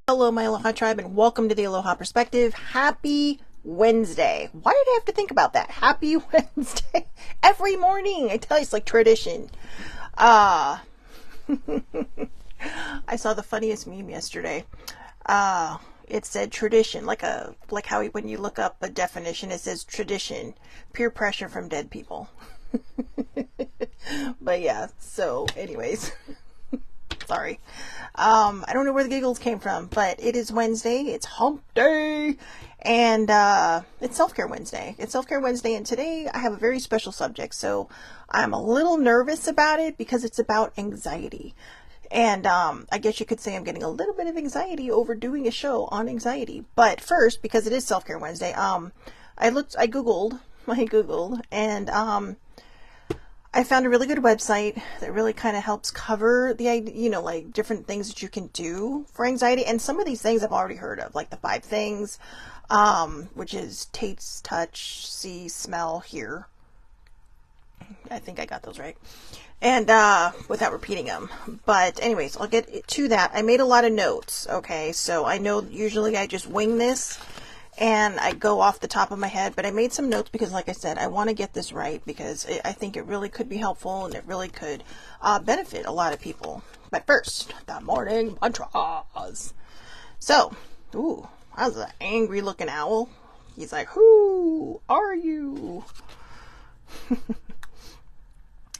Hello, my Aloha tribe, and welcome to the Aloha Perspective. Happy Wednesday. Why did I have to think about that? Happy Wednesday. Every morning. I tell you, it's like tradition. I saw the funniest meme yesterday. It said tradition, like how when you look up a definition, it says tradition, peer pressure from dead people. But yeah, so anyways. Sorry. I don't know where the giggles came from, but it is Wednesday. It's hump day. And it's Self-Care Wednesday. It's Self-Care Wednesday, and today I have a very special subject. So I'm a little nervous about it because it's about anxiety. And I guess you could say I'm getting a little bit of anxiety over doing a show on anxiety. But first, because it is Self-Care Wednesday, I Googled, and I found a really good website that really kind of helps cover the, like different things that you can do for anxiety. And some of these things I've already heard of, like the 5 things, which is taste, touch, see, smell, hear. I think I got those right. And without repeating them. But anyways, I'll get to that. I made a lot of notes. Okay, so I know usually I just wing this and I go off the top of my head, but I made some notes because, like I said, I want to get this right because I think it really could be helpful and it really could benefit a lot of people. But first, the morning mantras. So, ooh, that was an angry looking owl. He's like, who are you?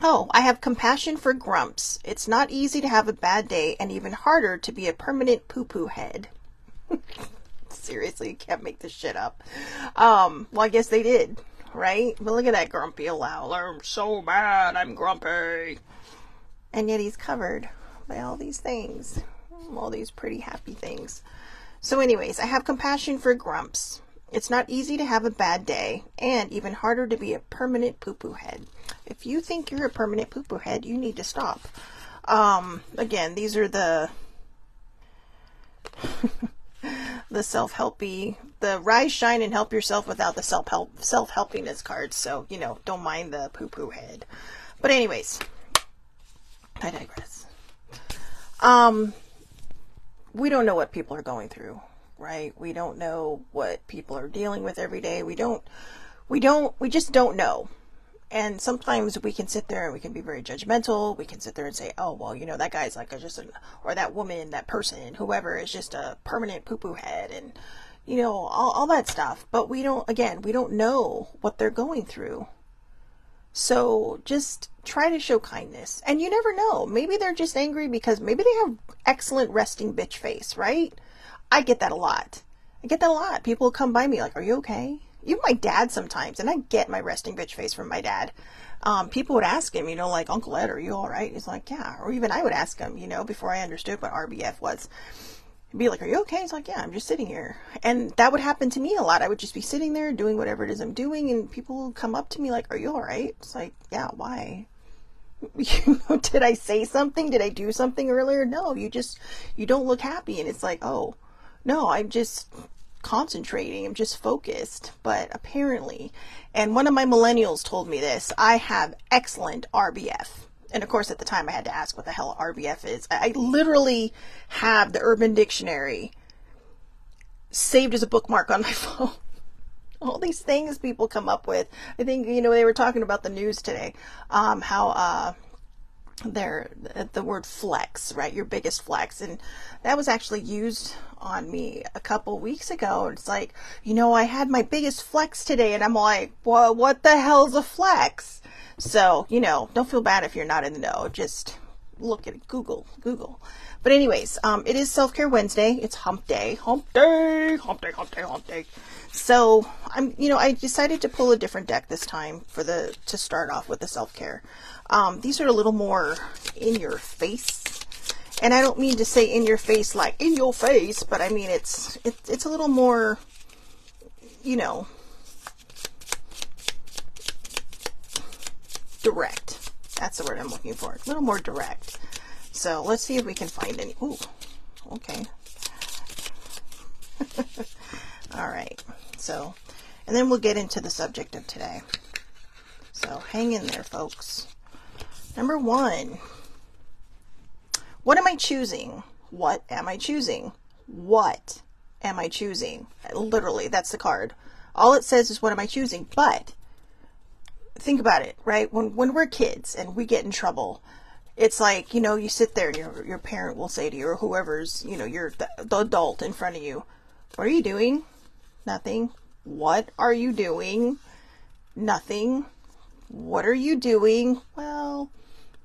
Oh, I have compassion for grumps. It's not easy to have a bad day and even harder to be a permanent poo-poo head. Seriously, you can't make this shit up. Well, I guess they did, right? But look at that grumpy owl. I'm so mad, I'm grumpy. And yet he's covered by all these things. All these pretty happy things. So anyways, I have compassion for grumps. It's not easy to have a bad day, and even harder to be a permanent poo-poo head. If you think you're a permanent poo-poo head, you need to stop. Again, these are the the self-helpy, the rise, shine, and help yourself without the self-helpiness cards. So, don't mind the poo-poo head. But anyways, I digress. We don't know what people are going through, right? We don't know what people are dealing with every day. We just don't know. And sometimes we can sit there and we can be very judgmental. We can sit there and say, oh, well, that guy's like or that woman, that person, whoever is just a permanent poo-poo head and, all that stuff. But we don't know what they're going through. So just try to show kindness. And you never know. Maybe they're just angry because maybe they have excellent resting bitch face, right? I get that a lot. People come by me like, are you okay? Even my dad sometimes, and I get my resting bitch face from my dad. People would ask him, like, Uncle Ed, are you all right? He's like, yeah. Or even I would ask him, before I understood what RBF was. He'd be like, are you okay? He's like, yeah, I'm just sitting here. And that would happen to me a lot. I would just be sitting there doing whatever it is I'm doing, and people would come up to me like, are you all right? It's like, yeah, why? Did I say something? Did I do something earlier? No, you don't look happy. And it's like, oh, no, I'm just concentrating. I'm just focused. But apparently, and one of my millennials told me this, I have excellent RBF. And of course, at the time I had to ask what the hell RBF is. I literally have the Urban Dictionary saved as a bookmark on my phone. All these things people come up with. I think, they were talking about the news today, how the word flex, right? Your biggest flex. And that was actually used on me a couple weeks ago. It's like, I had my biggest flex today, and I'm like, well, what the hell's a flex? So, don't feel bad if you're not in the know. Just look at it. Google. But anyways, it is Self-Care Wednesday. It's hump day. So I decided to pull a different deck this time to start off with the self-care. These are a little more in your face. And I don't mean to say in your face like in your face, but I mean it's a little more, direct. That's the word I'm looking for. A little more direct. So let's see if we can find any. Ooh, okay. All right. So, and then we'll get into the subject of today. So hang in there, folks. Number 1. What am I choosing? What am I choosing? What am I choosing? Literally, that's the card. All it says is, what am I choosing? But think about it, right? When we're kids and we get in trouble, it's like, you sit there and your parent will say to you, or whoever's, you're the adult in front of you, what are you doing? Nothing. What are you doing? Nothing. What are you doing? Well,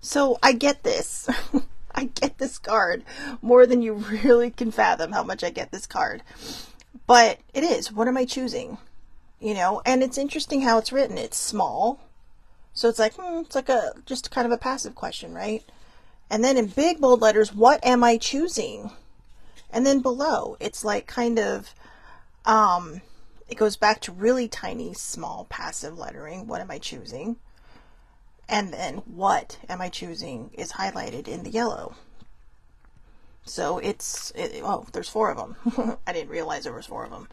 so I get this. I get this card more than you really can fathom how much I get this card. But it is, what am I choosing? And it's interesting how it's written. It's small. So it's like, it's like just kind of a passive question, right? And then in big bold letters, what am I choosing? And then below, it's like kind of, it goes back to really tiny, small, passive lettering. What am I choosing? And then what am I choosing is highlighted in the yellow. So there's 4 of them. I didn't realize there was 4 of them.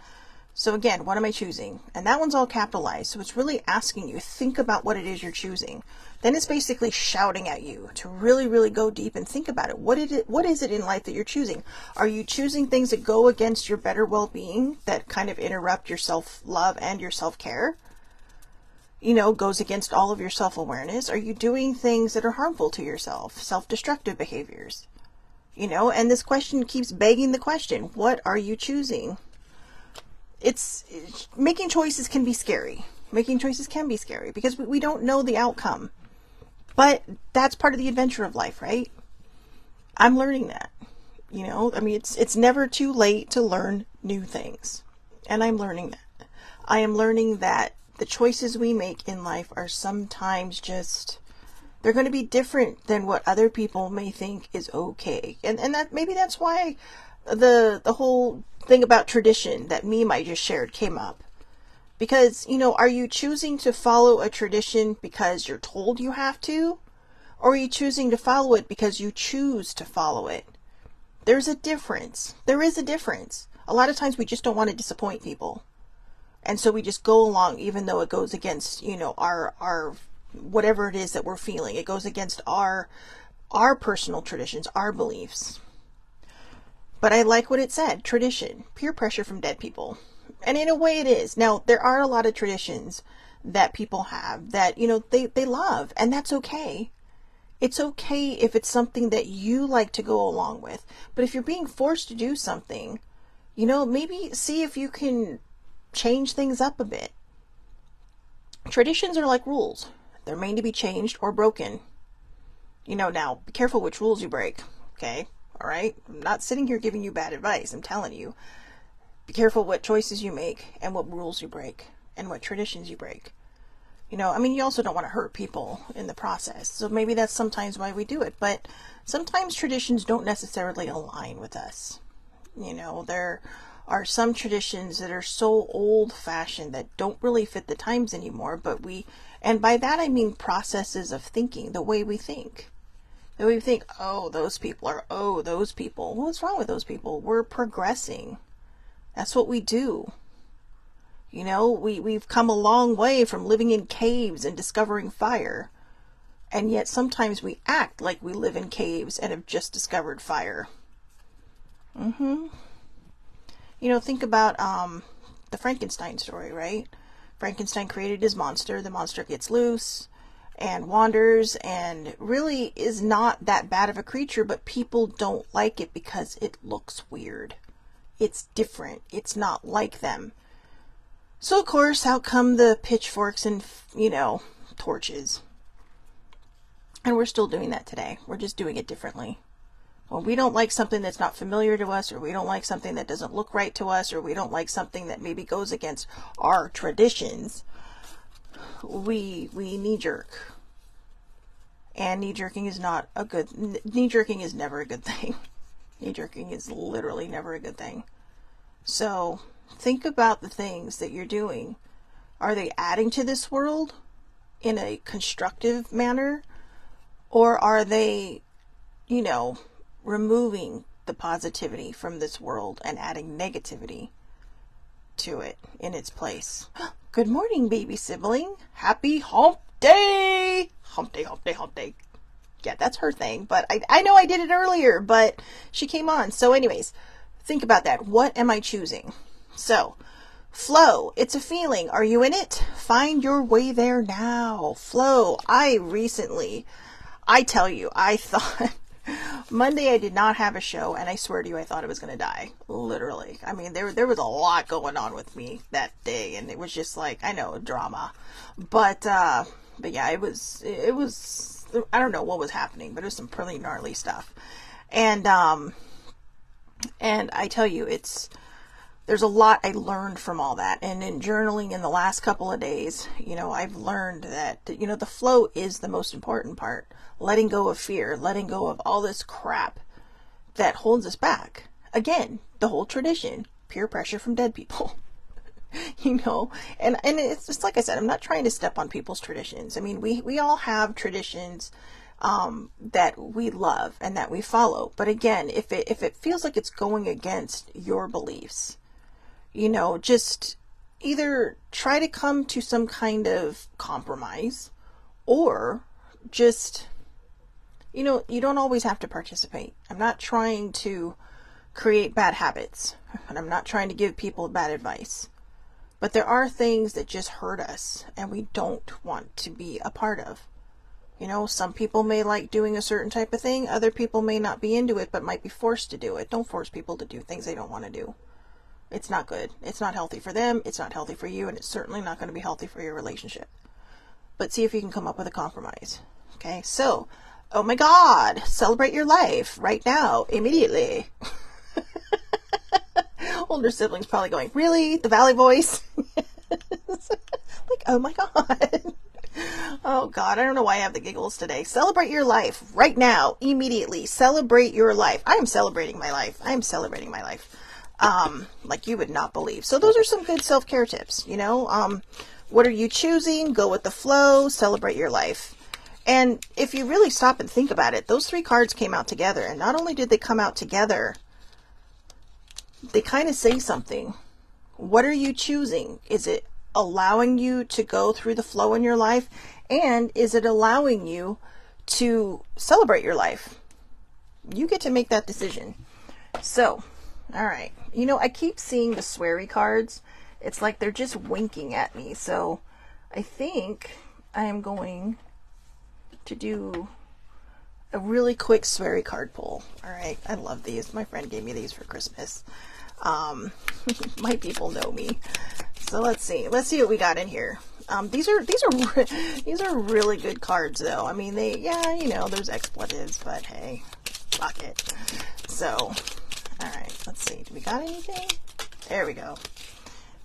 So again, what am I choosing? And that one's all capitalized. So it's really asking you, think about what it is you're choosing. Then it's basically shouting at you to really, really go deep and think about it. What is it in life that you're choosing? Are you choosing things that go against your better well-being, that kind of interrupt your self-love and your self-care? Goes against all of your self-awareness? Are you doing things that are harmful to yourself, self-destructive behaviors? And this question keeps begging the question, what are you choosing? Making choices can be scary. Making choices can be scary because we don't know the outcome. But that's part of the adventure of life, right? I'm learning that. It's never too late to learn new things. And I'm learning that. I am learning that the choices we make in life are sometimes they're going to be different than what other people may think is okay. And that maybe that's why the whole thing about tradition, that meme I just shared, came up. Because, are you choosing to follow a tradition because you're told you have to? Or are you choosing to follow it because you choose to follow it? There's a difference. There is a difference. A lot of times we just don't want to disappoint people. And so we just go along even though it goes against, our whatever it is that we're feeling. It goes against our personal traditions, our beliefs. But I like what it said, tradition, peer pressure from dead people. And in a way it is. Now, there are a lot of traditions that people have that, they love, and that's okay. It's okay if it's something that you like to go along with. But if you're being forced to do something, maybe see if you can change things up a bit. Traditions are like rules. They're made to be changed or broken. Now, be careful which rules you break, okay? All right? I'm not sitting here giving you bad advice. I'm telling you. Be careful what choices you make and what rules you break and what traditions you break. You also don't want to hurt people in the process. So maybe that's sometimes why we do it. But sometimes traditions don't necessarily align with us. There are some traditions that are so old-fashioned that don't really fit the times anymore. And by that I mean processes of thinking, the way we think. The way we think, those people. Well, what's wrong with those people? We're progressing. That's what we do. We've come a long way from living in caves and discovering fire. And yet sometimes we act like we live in caves and have just discovered fire. Think about the Frankenstein story, right? Frankenstein created his monster. The monster gets loose and wanders and really is not that bad of a creature, but people don't like it because it looks weird. It's different. It's not like them. So, of course, out come the pitchforks and, torches. And we're still doing that today. We're just doing it differently. When we don't like something that's not familiar to us, or we don't like something that doesn't look right to us, or we don't like something that maybe goes against our traditions, we knee-jerk. And knee-jerking is never a good thing. Knee-jerking is literally never a good thing. So think about the things that you're doing. Are they adding to this world in a constructive manner? Or are they, removing the positivity from this world and adding negativity to it in its place? Good morning, baby sibling. Happy hump day! Hump day, hump day, hump day. Yeah, that's her thing. But I know I did it earlier, but she came on. So anyways, think about that. What am I choosing? So, flow, it's a feeling. Are you in it? Find your way there now. Flow. I tell you, I thought Monday I did not have a show, and I swear to you, I thought I was going to die. Literally. I mean, there was a lot going on with me that day, and it was just like, I know, drama. But yeah, it was, I don't know what was happening, but it was some pretty gnarly stuff. And I tell you, there's a lot I learned from all that. And in journaling in the last couple of days, I've learned that, the flow is the most important part. Letting go of fear, letting go of all this crap that holds us back. Again, the whole tradition, peer pressure from dead people. And it's just like I said, I'm not trying to step on people's traditions. I mean, we all have traditions that we love and that we follow. But again, if it feels like it's going against your beliefs, just either try to come to some kind of compromise, or just, you don't always have to participate. I'm not trying to create bad habits, and I'm not trying to give people bad advice. But there are things that just hurt us and we don't want to be a part of. Some people may like doing a certain type of thing. Other people may not be into it, but might be forced to do it. Don't force people to do things they don't want to do. It's not good. It's not healthy for them. It's not healthy for you. And it's certainly not going to be healthy for your relationship. But see if you can come up with a compromise. Okay. So, oh my God, celebrate your life right now, immediately. Older siblings probably going, really? The Valley voice? Like, oh my God. Oh God, I don't know why I have the giggles today. Celebrate your life right now, immediately. Celebrate your life. I am celebrating my life. I am celebrating my life. Like you would not believe. So those are some good self-care tips, what are you choosing? Go with the flow, celebrate your life. And if you really stop and think about it, those 3 cards came out together. And not only did they come out together, they kind of say something. What are you choosing? Is it allowing you to go through the flow in your life? And is it allowing you to celebrate your life? You get to make that decision. So, all right. I keep seeing the sweary cards. It's like they're just winking at me. So I think I am going to do a really quick sweary card pull. All right. I love these. My friend gave me these for Christmas. My people know me. So let's see what we got in here. These are really good cards though. I mean, there's expletives, but hey, fuck it. So, all right, let's see. Do we got anything? There we go.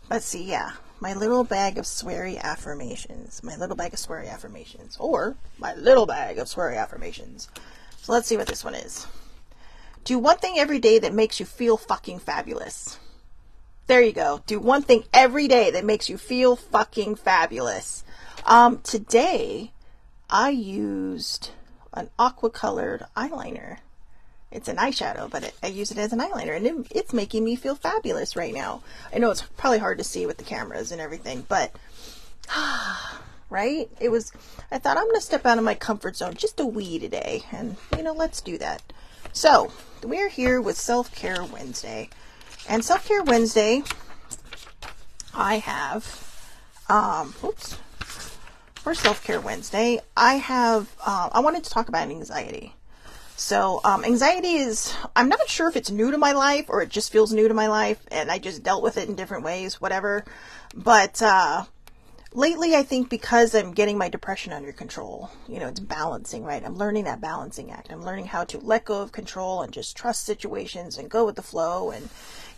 Let's see. Yeah. My little bag of sweary affirmations. My little bag of sweary affirmations. Or my little bag of sweary affirmations. So let's see what this one is. Do one thing every day that makes you feel fucking fabulous. There you go. Do one thing every day that makes you feel fucking fabulous. Today, I used an aqua colored eyeliner. It's an eyeshadow, but I use it as an eyeliner, and it's making me feel fabulous right now. I know it's probably hard to see with the cameras and everything, but, right? I thought I'm going to step out of my comfort zone just a wee today, and, let's do that. So, we're here with Self-Care Wednesday. And Self-Care Wednesday, I have, for Self-Care Wednesday, I wanted to talk about anxiety. So, anxiety I'm not sure if it's new to my life or it just feels new to my life and I just dealt with it in different ways, whatever. But, lately, I think because I'm getting my depression under control, it's balancing, right? I'm learning that balancing act. I'm learning how to let go of control and just trust situations and go with the flow. And,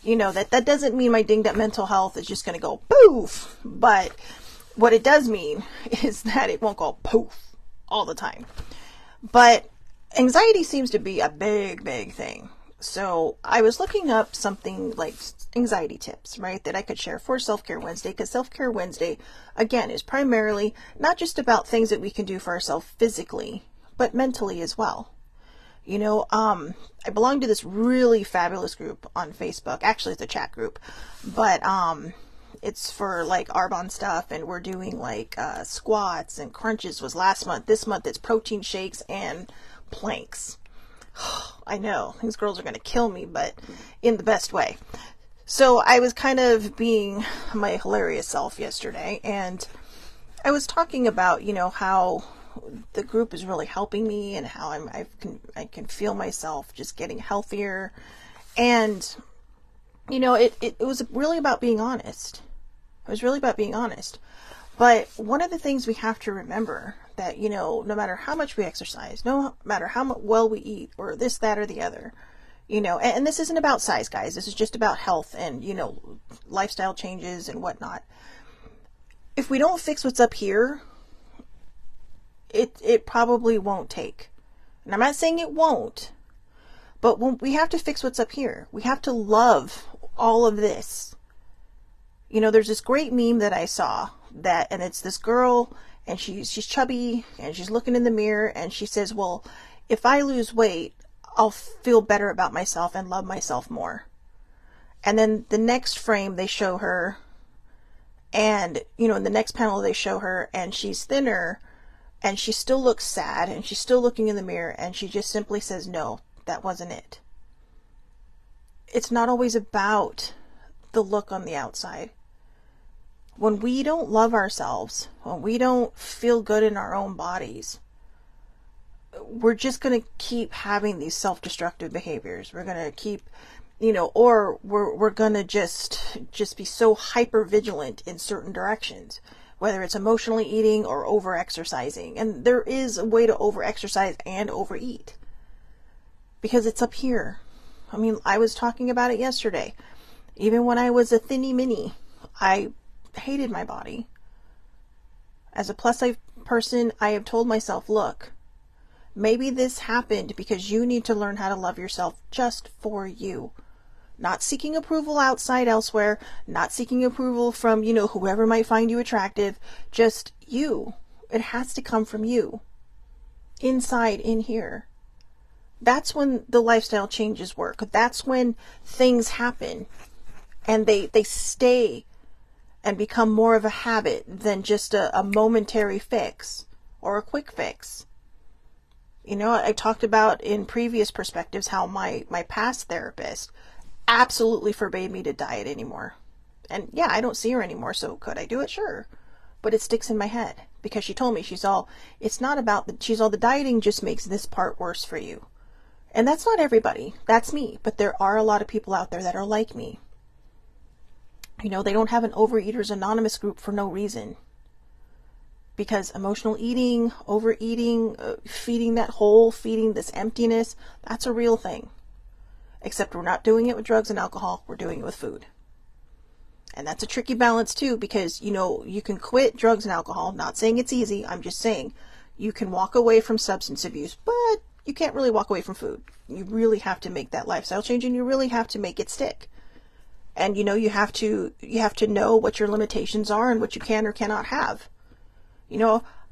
that doesn't mean my dinged up mental health is just going to go poof. But what it does mean is that it won't go poof all the time. But anxiety seems to be a big, big thing. So I was looking up something like anxiety tips, right, that I could share for Self-Care Wednesday, because Self-Care Wednesday, again, is primarily not just about things that we can do for ourselves physically, but mentally as well. I belong to this really fabulous group on Facebook. Actually, it's a chat group, but it's for like Arbonne stuff, and we're doing like squats and crunches was last month. This month it's protein shakes and planks. I know these girls are going to kill me, but in the best way. So I was kind of being my hilarious self yesterday, and I was talking about, how the group is really helping me, and how I can feel myself just getting healthier. And, it was really about being honest. It was really about being honest. But one of the things we have to remember that, no matter how much we exercise, no matter how well we eat, or this, that, or the other, and this isn't about size, guys. This is just about health and, lifestyle changes and whatnot. If we don't fix what's up here, it probably won't take. And I'm not saying it won't, but we have to fix what's up here. We have to love all of this. There's this great meme that I saw and it's this girl, and she's chubby, and she's looking in the mirror, and she says, well, if I lose weight, I'll feel better about myself and love myself more. And then the next frame they show her, and, in the next panel they show her, and she's thinner, and she still looks sad, and she's still looking in the mirror, and she just simply says, no, that wasn't it. It's not always about the look on the outside. When we don't love ourselves, when we don't feel good in our own bodies, we're just going to keep having these self-destructive behaviors. We're going to keep, or we're going to just be so hyper vigilant in certain directions, whether it's emotionally eating or over exercising. And there is a way to over exercise and overeat, because it's up here. I mean, I was talking about it yesterday. Even when I was a thinny mini, I hated my body. As a plus size person, I have told myself, look, maybe this happened because you need to learn how to love yourself just for you. Not seeking approval outside elsewhere, not seeking approval from, whoever might find you attractive, just you. It has to come from you. Inside, in here. That's when the lifestyle changes work. That's when things happen and they stay and become more of a habit than just a momentary fix or a quick fix. I talked about in previous perspectives how my past therapist absolutely forbade me to diet anymore. And yeah, I don't see her anymore, so could I do it? Sure. But it sticks in my head because she told me, the dieting just makes this part worse for you. And that's not everybody. That's me. But there are a lot of people out there that are like me. They don't have an Overeaters Anonymous group for no reason. Because emotional eating, overeating, feeding that hole, feeding this emptiness, that's a real thing. Except we're not doing it with drugs and alcohol, we're doing it with food. And that's a tricky balance too, because, you can quit drugs and alcohol. Not saying it's easy, I'm just saying you can walk away from substance abuse, but you can't really walk away from food. You really have to make that lifestyle change, and you really have to make it stick. And you have to know what your limitations are and what you can or cannot have.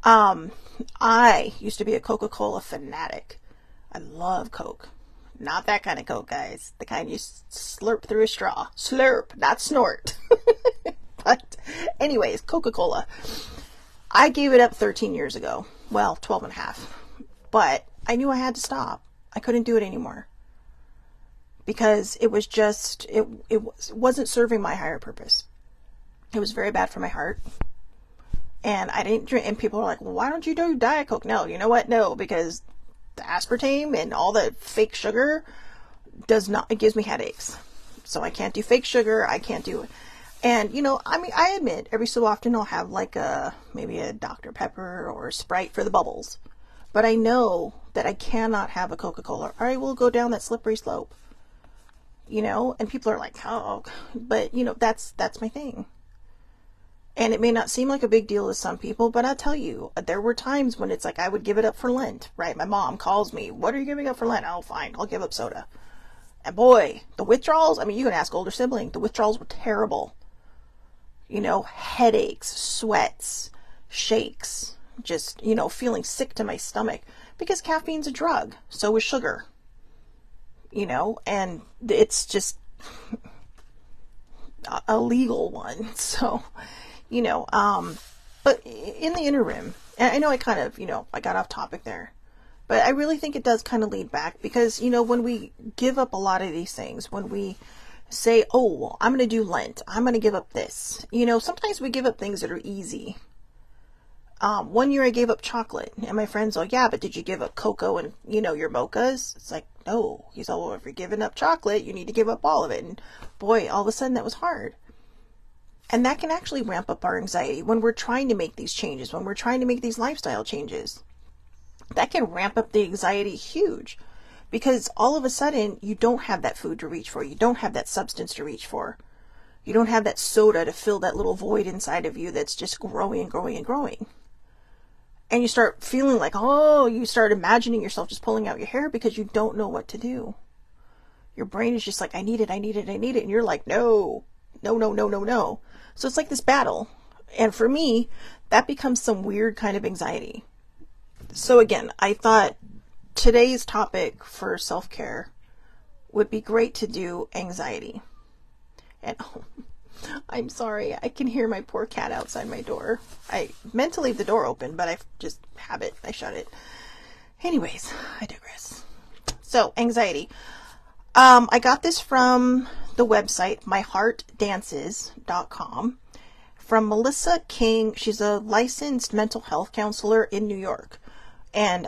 I used to be a Coca-Cola fanatic. I love Coke. Not that kind of Coke, guys. The kind you slurp through a straw. Slurp, not snort. But anyways, Coca-Cola. I gave it up 13 years ago. Well, 12 and a half. But I knew I had to stop. I couldn't do it anymore. Because it was just, it wasn't serving my higher purpose. It was very bad for my heart. And I didn't drink, and people are like, well, why don't you do Diet Coke? No, you know what? No, because the aspartame and all the fake sugar it gives me headaches. So I can't do fake sugar. I can't do it. And, I admit every so often I'll have maybe a Dr. Pepper or a Sprite for the bubbles. But I know that I cannot have a Coca-Cola or I will go down that slippery slope. And people are like, oh, but that's my thing. And it may not seem like a big deal to some people, but I'll tell you, there were times when it's like I would give it up for Lent, right? My mom calls me, what are you giving up for Lent? Oh, fine, I'll give up soda. And boy, the withdrawals, you can ask older sibling, the withdrawals were terrible. Headaches, sweats, shakes, just, feeling sick to my stomach because caffeine's a drug. So is sugar. And it's just a legal one. So, but in the interim, and I know I kind of, I got off topic there, But I really think it does kind of lead back because, you know, when we give up a lot of these things, when we say, oh, well, I'm going to do Lent, I'm going to give up this, you know, sometimes we give up things that are easy. One year I gave up chocolate, and my friends all, yeah, but did you give up cocoa and, you know, your mochas? It's like, no. He's all, well, if you're giving up chocolate, you need to give up all of it. And boy, all of a sudden that was hard. And that can actually ramp up our anxiety when we're trying to make these changes, when we're trying to make these lifestyle changes. That can ramp up the anxiety huge because all of a sudden you don't have that food to reach for. You don't have that substance to reach for. You don't have that soda to fill that little void inside of you that's just growing and growing and growing. And you start feeling like, oh, you start imagining yourself just pulling out your hair because you don't know what to do. Your brain is just like, I need it, I need it, I need it. And you're like, no, no, no, no, no, no. So it's like this battle. And for me, that becomes some weird kind of anxiety. So again, I thought today's topic for self-care would be great to do anxiety. And oh, I'm sorry, I can hear my poor cat outside my door. I meant to leave the door open, but I just habit, I shut it. Anyways, I digress. So, anxiety. I got this from the website, myheartdances.com, from Melissa King. She's a licensed mental health counselor in New York. And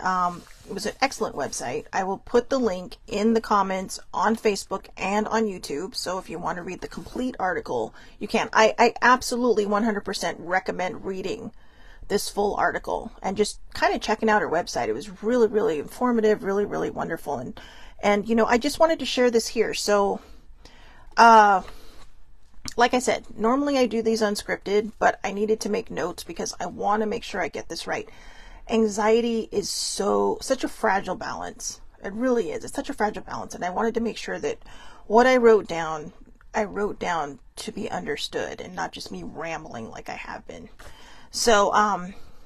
it was an excellent website. I will put the link in the comments on Facebook and on YouTube. So if you want to read the complete article, you can. I absolutely 100% recommend reading this full article and just kind of checking out her website. It was really, really informative, really, really wonderful. And you know, I just wanted to share this here. So, like I said, normally I do these unscripted, but I needed to make notes because I want to make sure I get this right. Anxiety is such a fragile balance. It really is. It's such a fragile balance. And I wanted to make sure that what I wrote down to be understood and not just me rambling like I have been. So,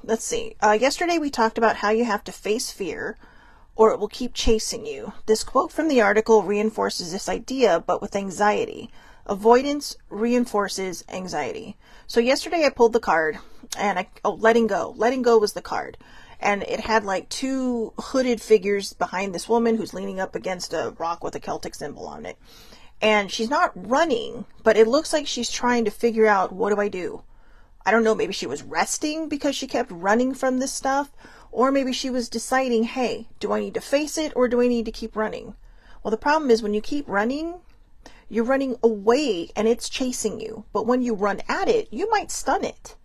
let's see. Yesterday we talked about how you have to face fear or it will keep chasing you. This quote from the article reinforces this idea, but with anxiety. Avoidance reinforces anxiety. So yesterday I pulled the card and letting go. Letting go was the card. And it had like two hooded figures behind this woman who's leaning up against a rock with a Celtic symbol on it. And she's not running, but it looks like she's trying to figure out, what do I do? I don't know, maybe she was resting because she kept running from this stuff. Or maybe she was deciding, hey, do I need to face it or do I need to keep running? Well, the problem is when you keep running, you're running away and it's chasing you. But when you run at it, you might stun it.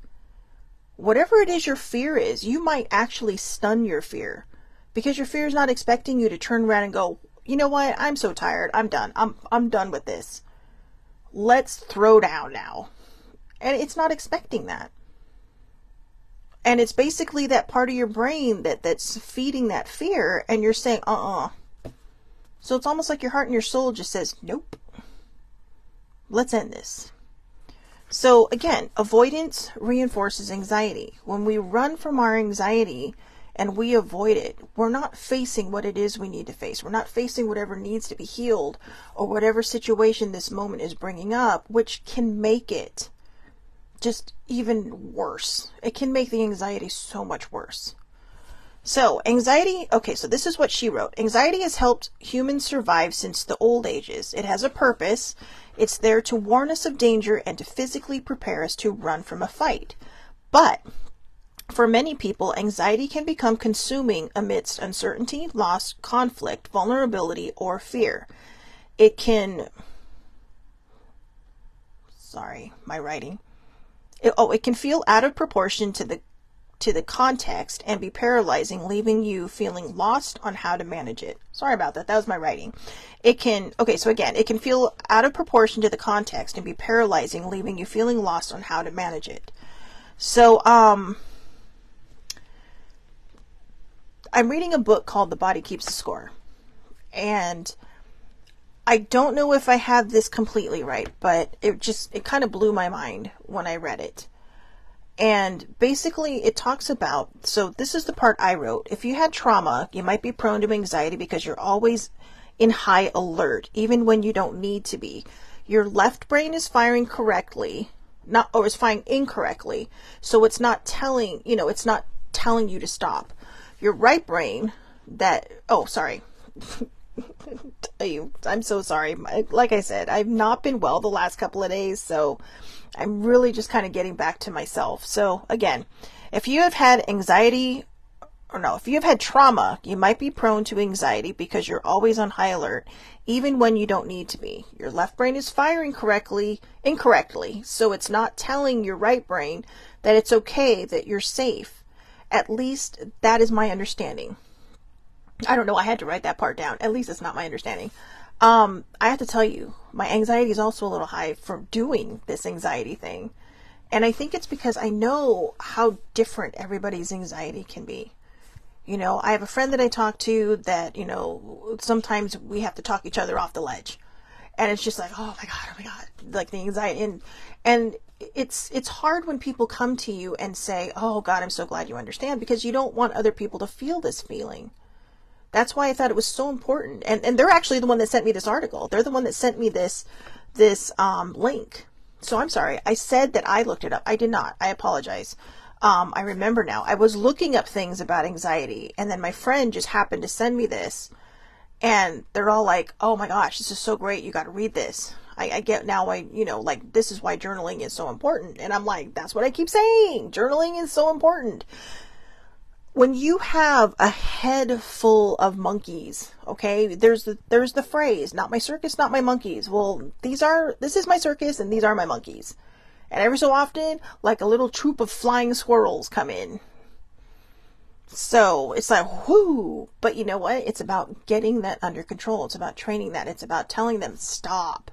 Whatever it is your fear is, you might actually stun your fear. Because your fear is not expecting you to turn around and go, you know what, I'm so tired, I'm done. I'm done with this. Let's throw down now. And it's not expecting that. And it's basically that part of your brain that's feeding that fear and you're saying, So it's almost like your heart and your soul just says, nope. Let's end this. So again, avoidance reinforces anxiety. When we run from our anxiety and we avoid it, we're not facing what it is we need to face. We're not facing whatever needs to be healed or whatever situation this moment is bringing up, which can make it just even worse. It can make the anxiety so much worse. So anxiety, okay, so this is what she wrote. Anxiety has helped humans survive since the old ages. It has a purpose. It's there to warn us of danger and to physically prepare us to run from a fight. But for many people, anxiety can become consuming amidst uncertainty, loss, conflict, vulnerability, or fear. It can, it can feel out of proportion to the context and be paralyzing, leaving you feeling lost on how to manage it. Sorry about that. That was my writing. It can feel out of proportion to the context and be paralyzing, leaving you feeling lost on how to manage it. So, I'm reading a book called The Body Keeps the Score. And I don't know if I have this completely right, but it kind of blew my mind when I read it. And basically it talks about, so this is the part I wrote. If you had trauma, you might be prone to anxiety because you're always in high alert, even when you don't need to be. Your left brain is firing correctly, is firing incorrectly. So it's not telling you to stop. Your right brain that, oh, sorry. I'm so sorry. Like I said, I've not been well the last couple of days, so I'm really just kind of getting back to myself. So again, if you have had anxiety, or no, if you have had trauma, you might be prone to anxiety because you're always on high alert, even when you don't need to be. Your left brain is firing incorrectly, so it's not telling your right brain that it's okay, that you're safe. At least that is my understanding. I don't know, I had to write that part down. At least it's not my understanding. I have to tell you, my anxiety is also a little high from doing this anxiety thing. And I think it's because I know how different everybody's anxiety can be. You know, I have a friend that I talk to that, you know, sometimes we have to talk each other off the ledge. And it's just like, oh my God, like the anxiety. And it's hard when people come to you and say, oh God, I'm so glad you understand, because you don't want other people to feel this feeling. That's why I thought it was so important. And they're actually the one that sent me this article. They're the one that sent me this link. So I'm sorry. I said that I looked it up. I did not. I apologize. I remember now. I was looking up things about anxiety, and then my friend just happened to send me this, and they're all like, oh my gosh, this is so great. You got to read this. I get now, like, this is why journaling is so important. And I'm like, that's what I keep saying. Journaling is so important. When you have a head full of monkeys, okay, there's the phrase, not my circus, not my monkeys. Well, this is my circus and these are my monkeys. And every so often, like a little troop of flying squirrels come in. So it's like, whoo, but you know what? It's about getting that under control. It's about training that. It's about telling them, stop.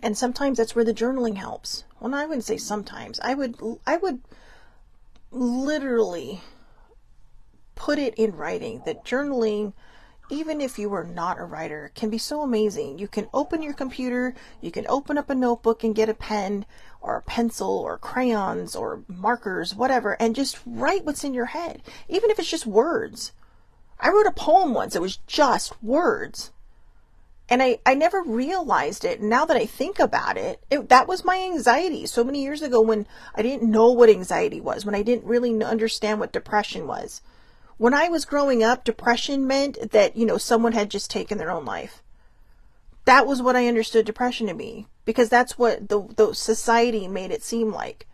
And sometimes that's where the journaling helps. Well, I wouldn't say sometimes. I would literally put it in writing that journaling, even if you are not a writer, can be so amazing. You can open your computer, you can open up a notebook and get a pen or a pencil or crayons or markers, whatever, and just write what's in your head, even if it's just words. I wrote a poem once. It was just words. And I never realized it. Now that I think about it, that was my anxiety so many years ago when I didn't know what anxiety was, when I didn't really understand what depression was. When I was growing up, depression meant that, someone had just taken their own life. That was what I understood depression to be, because that's what the society made it seem like,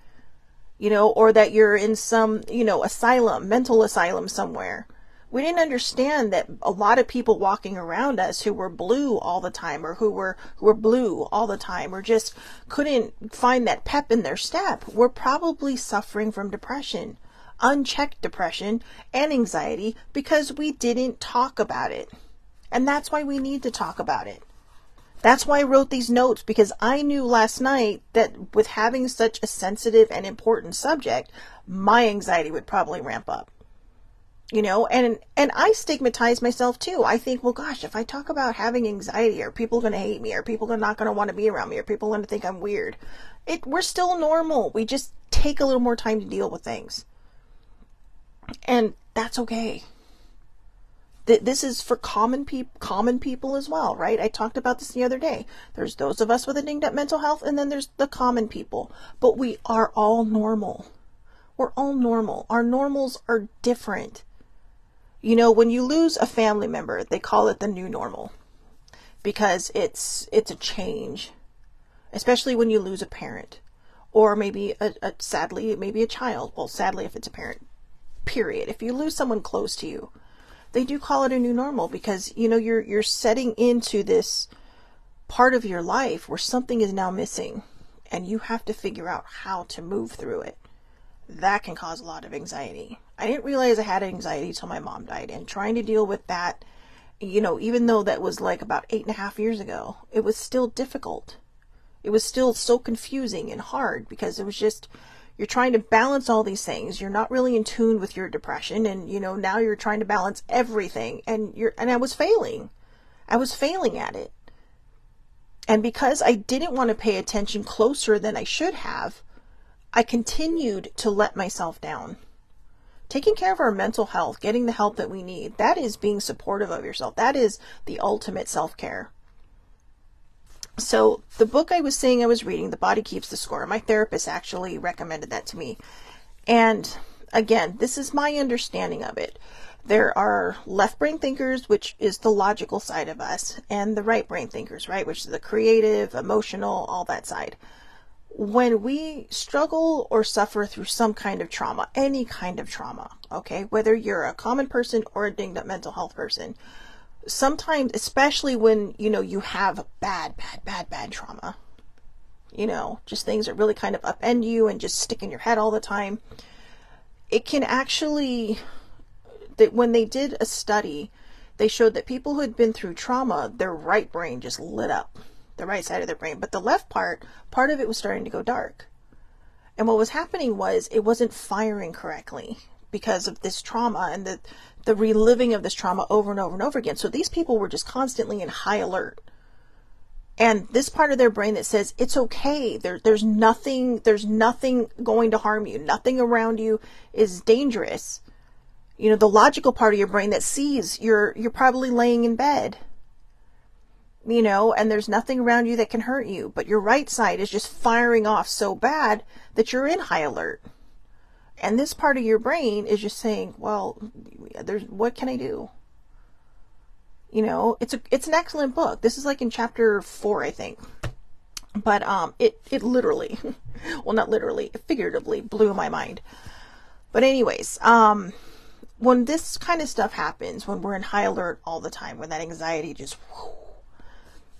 or that you're in some, asylum, mental asylum somewhere. We didn't understand that a lot of people walking around us who were blue all the time, or who were blue all the time, or just couldn't find that pep in their step, were probably suffering from depression, unchecked depression and anxiety, because we didn't talk about it. And that's why we need to talk about it. That's why I wrote these notes, because I knew last night that with having such a sensitive and important subject, my anxiety would probably ramp up. And I stigmatize myself too. I think, well, gosh, if I talk about having anxiety, are people going to hate me? Are people not going to want to be around me? Are people going to think I'm weird? We're still normal. We just take a little more time to deal with things. And that's okay. This is for common people as well, right? I talked about this the other day. There's those of us with a dinged up mental health, and then there's the common people. But we are all normal. We're all normal. Our normals are different. When you lose a family member, they call it the new normal, because it's a change, especially when you lose a parent, or maybe sadly, maybe a child. Well, sadly, if it's a parent, period. If you lose someone close to you, they do call it a new normal, because, you're setting into this part of your life where something is now missing, and you have to figure out how to move through it. That can cause a lot of anxiety. I didn't realize I had anxiety till my mom died, and trying to deal with that, even though that was like about 8.5 years ago, it was still difficult. It was still so confusing and hard, because it was just, you're trying to balance all these things. You're not really in tune with your depression, and now you're trying to balance everything, and I was failing. I was failing at it. And because I didn't want to pay attention closer than I should have, I continued to let myself down. Taking care of our mental health, getting the help that we need, that is being supportive of yourself. That is the ultimate self-care. So the book I was saying I was reading, The Body Keeps the Score, my therapist actually recommended that to me. And again, this is my understanding of it. There are left brain thinkers, which is the logical side of us, and the right brain thinkers, right, which is the creative, emotional, all that side. When we struggle or suffer through some kind of trauma, any kind of trauma, okay, whether you're a common person or a dinged up mental health person, sometimes, especially when, you have bad trauma, just things that really kind of upend you and just stick in your head all the time, it can actually, that when they did a study, they showed that people who had been through trauma, their right brain just lit up, the right side of their brain, but the left part of it was starting to go dark. And what was happening was it wasn't firing correctly because of this trauma and the reliving of this trauma over and over and over again. So these people were just constantly in high alert. And this part of their brain that says, it's okay, there's nothing going to harm you, nothing around you is dangerous. The logical part of your brain that sees you're probably laying in bed, and there's nothing around you that can hurt you, but your right side is just firing off so bad that you're in high alert. And this part of your brain is just saying, well, what can I do? It's an excellent book. This is like in chapter 4, I think. But it literally, well, not literally, it figuratively blew my mind. But anyways, when this kind of stuff happens, when we're in high alert all the time, when that anxiety just,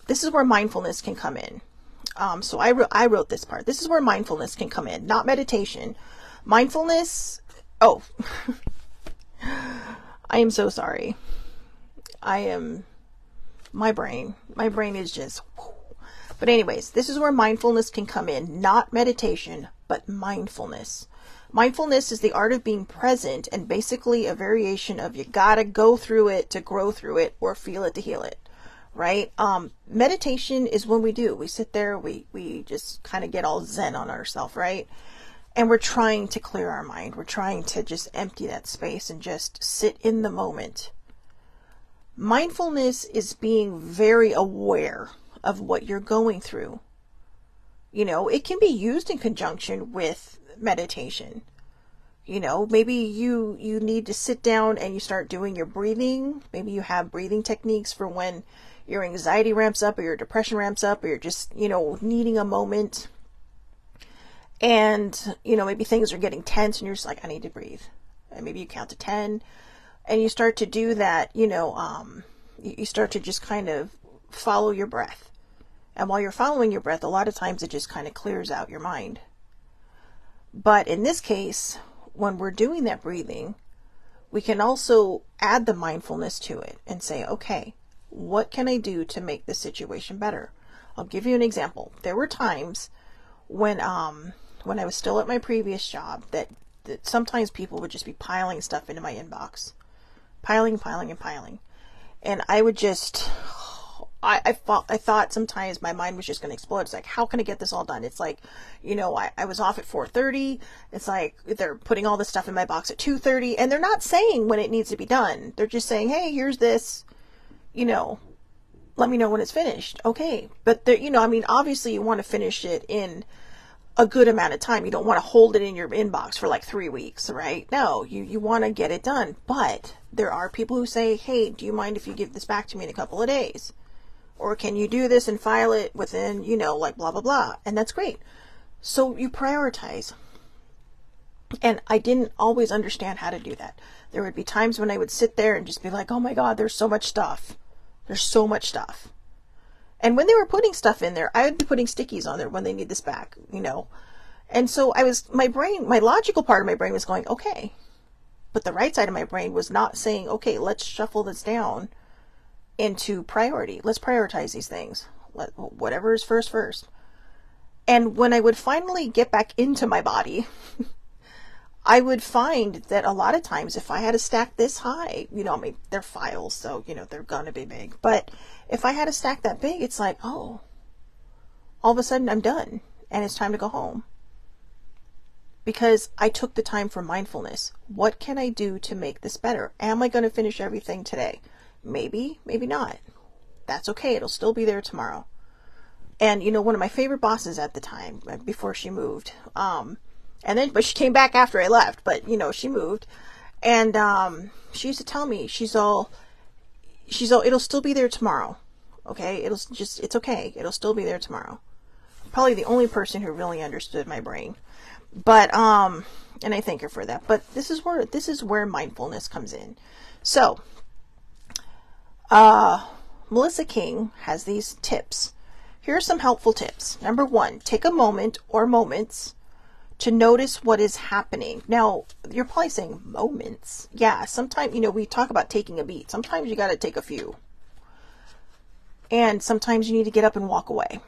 this is where mindfulness can come in. So I wrote this part. This is where mindfulness can come in, not meditation. Mindfulness, I am so sorry. My brain is just, but anyways, this is where mindfulness can come in, not meditation, but mindfulness. Mindfulness is the art of being present and basically a variation of you gotta go through it to grow through it or feel it to heal it, right? Meditation is when we sit there, we just kind of get all zen on ourselves, right? And we're trying to clear our mind. We're trying to just empty that space and just sit in the moment. Mindfulness is being very aware of what you're going through. It can be used in conjunction with meditation. Maybe you need to sit down and you start doing your breathing. Maybe you have breathing techniques for when your anxiety ramps up or your depression ramps up or you're just, needing a moment. And, maybe things are getting tense and you're just like, I need to breathe. And maybe you count to 10 and you start to do that, you start to just kind of follow your breath. And while you're following your breath, a lot of times it just kind of clears out your mind. But in this case, when we're doing that breathing, we can also add the mindfulness to it and say, okay, what can I do to make this situation better? I'll give you an example. There were times when I was still at my previous job that sometimes people would just be piling stuff into my inbox. Piling. And I would just, I thought sometimes my mind was just going to explode. It's like, how can I get this all done? It's like, I was off at 4:30. It's like they're putting all this stuff in my box at 2:30 and they're not saying when it needs to be done. They're just saying, hey, here's this, let me know when it's finished. Okay. But obviously you want to finish it in a good amount of time. You don't want to hold it in your inbox for like 3 weeks, right? No, you want to get it done. But there are people who say, hey, do you mind if you give this back to me in a couple of days? Or can you do this and file it within, like blah, blah, blah. And that's great. So you prioritize. And I didn't always understand how to do that. There would be times when I would sit there and just be like, oh my God, there's so much stuff. There's so much stuff. And when they were putting stuff in there, I would be putting stickies on there when they need this back, And so my logical part of my brain was going, okay. But the right side of my brain was not saying, okay, let's shuffle this down into priority. Let's prioritize these things. Whatever is first. And when I would finally get back into my body, I would find that a lot of times if I had a stack this high, they're files, so, they're going to be big. But if I had a stack that big, it's like, oh, all of a sudden I'm done and it's time to go home. Because I took the time for mindfulness. What can I do to make this better? Am I going to finish everything today? Maybe, maybe not. That's okay. It'll still be there tomorrow. And, one of my favorite bosses at the time, before she moved, but she came back after I left, but, she moved. And she used to tell me, she's all, it'll still be there tomorrow. Okay, it's okay. It'll still be there tomorrow. Probably the only person who really understood my brain. But and I thank her for that. But this is where mindfulness comes in. So, Melissa King has these tips. Here are some helpful tips. Number 1, take a moment or moments to notice what is happening. Now, you're probably saying moments. Yeah, sometimes, we talk about taking a beat. Sometimes you got to take a few. And sometimes you need to get up and walk away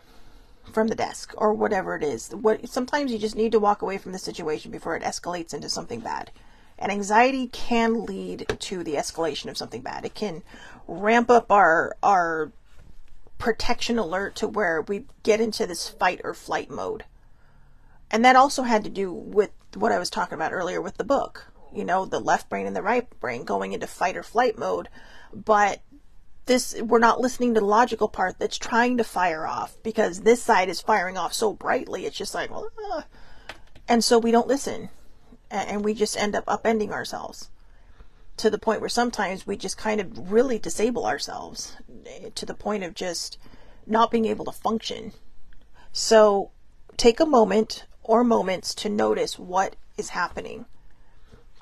from the desk or whatever it is. Sometimes you just need to walk away from the situation before it escalates into something bad. And anxiety can lead to the escalation of something bad. It can ramp up our protection alert to where we get into this fight or flight mode. And that also had to do with what I was talking about earlier with the book. The left brain and the right brain going into fight or flight mode. But we're not listening to the logical part that's trying to fire off, because this side is firing off so brightly. It's just like, and so we don't listen. And we just end up upending ourselves to the point where sometimes we just kind of really disable ourselves to the point of just not being able to function. So take a moment or moments to notice what is happening.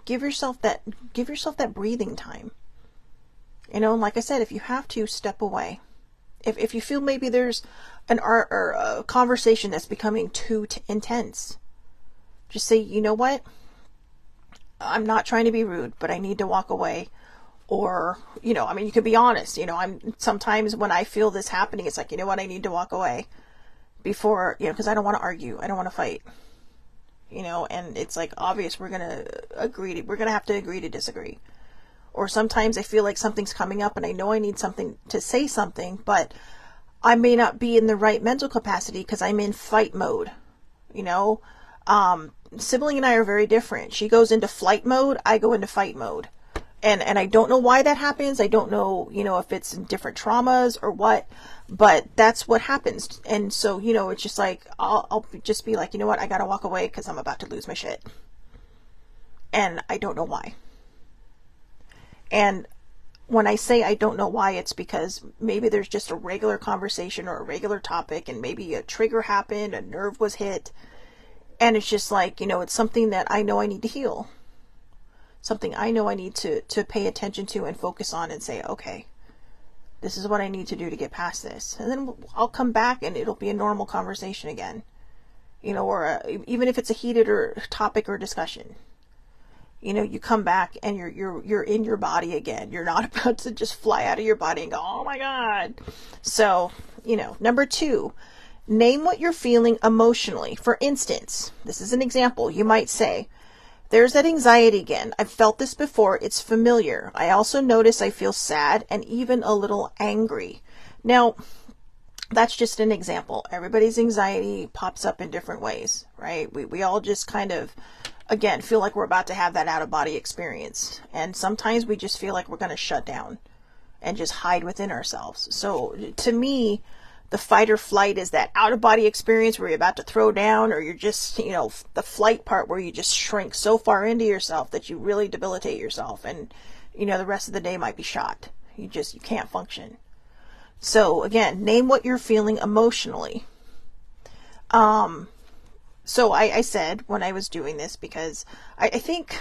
Give yourself that breathing time. And like I said, if you have to, step away. If you feel maybe there's a conversation that's becoming too intense, just say, you know what? I'm not trying to be rude, but I need to walk away. Or, you can be honest. Sometimes when I feel this happening, it's like, you know what? I need to walk away before, because I don't want to argue. I don't want to fight. And it's like obvious we're going to have to agree to disagree. Or sometimes I feel like something's coming up and I know I need something to say something, but I may not be in the right mental capacity because I'm in fight mode. Sibling and I are very different. She goes into flight mode, I go into fight mode. And I don't know why that happens. I don't know, if it's in different traumas or what, but that's what happens. And so, it's just like, I'll just be like, you know what? I got to walk away because I'm about to lose my shit. And I don't know why. And when I say I don't know why, it's because maybe there's just a regular conversation or a regular topic, and maybe a trigger happened, a nerve was hit. And it's just like, it's something that I know I need to heal. Something I know I need to pay attention to and focus on and say, okay, this is what I need to do to get past this. And then I'll come back and it'll be a normal conversation again. Or even if it's a heated topic or discussion. You come back and you're in your body again. You're not about to just fly out of your body and go, oh my God. So, number 2, name what you're feeling emotionally. For instance, this is an example. You might say, there's that anxiety again. I've felt this before. It's familiar. I also notice I feel sad and even a little angry. Now, that's just an example. Everybody's anxiety pops up in different ways, right? We all just kind of, again, feel like we're about to have that out-of-body experience. And sometimes we just feel like we're going to shut down and just hide within ourselves. So to me, the fight or flight is that out-of-body experience where you're about to throw down, or you're just, the flight part where you just shrink so far into yourself that you really debilitate yourself. And, the rest of the day might be shot. You can't function. So again, name what you're feeling emotionally. So I said when I was doing this, because I think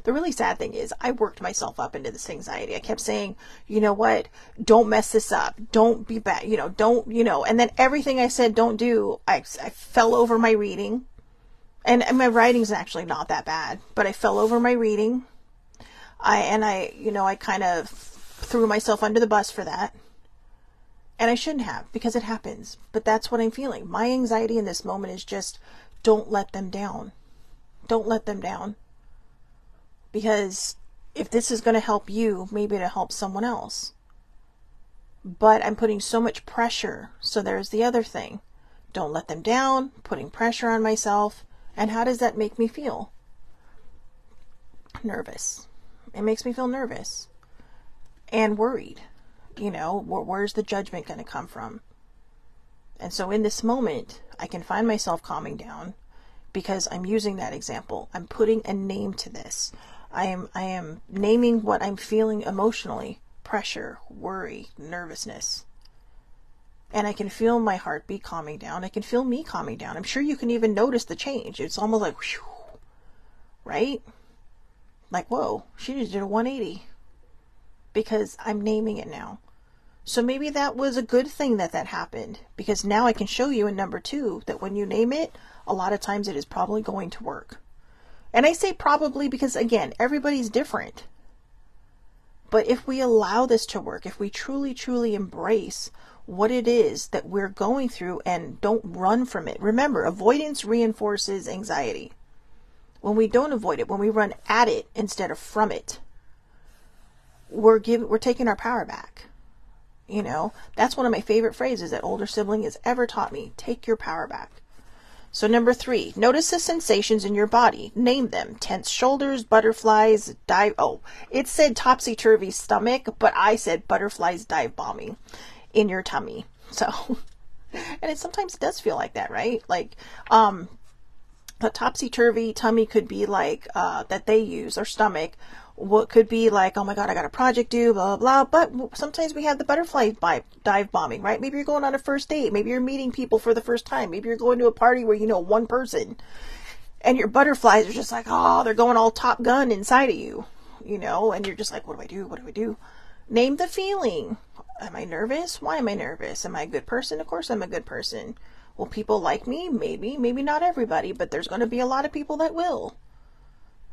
the really sad thing is I worked myself up into this anxiety. I kept saying, you know what, don't mess this up. Don't be bad, and then everything I said don't do, I fell over my reading. And my writing's actually not that bad, but I fell over my reading. I kind of threw myself under the bus for that. And I shouldn't have, because it happens. But that's what I'm feeling. My anxiety in this moment is just, don't let them down. Don't let them down. Because if this is going to help you, maybe it'll help someone else. But I'm putting so much pressure. So there's the other thing. Don't let them down, putting pressure on myself. And how does that make me feel? Nervous. It makes me feel nervous. And worried. Where's the judgment going to come from? And so in this moment, I can find myself calming down because I'm using that example. I'm putting a name to this. I am naming what I'm feeling emotionally: pressure, worry, nervousness. And I can feel my heartbeat calming down. I can feel me calming down. I'm sure you can even notice the change. It's almost like, whew, right? Like, whoa, she just did a 180 because I'm naming it now. So maybe that was a good thing that happened, because now I can show you in number 2 that when you name it, a lot of times it is probably going to work. And I say probably because, again, everybody's different. But if we allow this to work, if we truly, truly embrace what it is that we're going through and don't run from it. Remember, avoidance reinforces anxiety. When we don't avoid it, when we run at it instead of from it, we're taking our power back. You know, that's one of my favorite phrases that older sibling has ever taught me. Take your power back. So number 3, notice the sensations in your body. Name them. Tense shoulders, butterflies, it said topsy-turvy stomach, but I said butterflies dive bombing in your tummy. So, and it sometimes does feel like that, right? Like, the topsy-turvy tummy could be like, that they use, or stomach. What could be like, oh my God, I got a project due, blah, blah, blah. But sometimes we have the butterfly dive bombing, right? Maybe you're going on a first date. Maybe you're meeting people for the first time. Maybe you're going to a party where you know one person, and your butterflies are just like, oh, they're going all Top Gun inside of you, you know, and you're just like, what do I do? What do I do? Name the feeling. Am I nervous? Why am I nervous? Am I a good person? Of course I'm a good person. Will people like me? Maybe not everybody, but there's going to be a lot of people that will.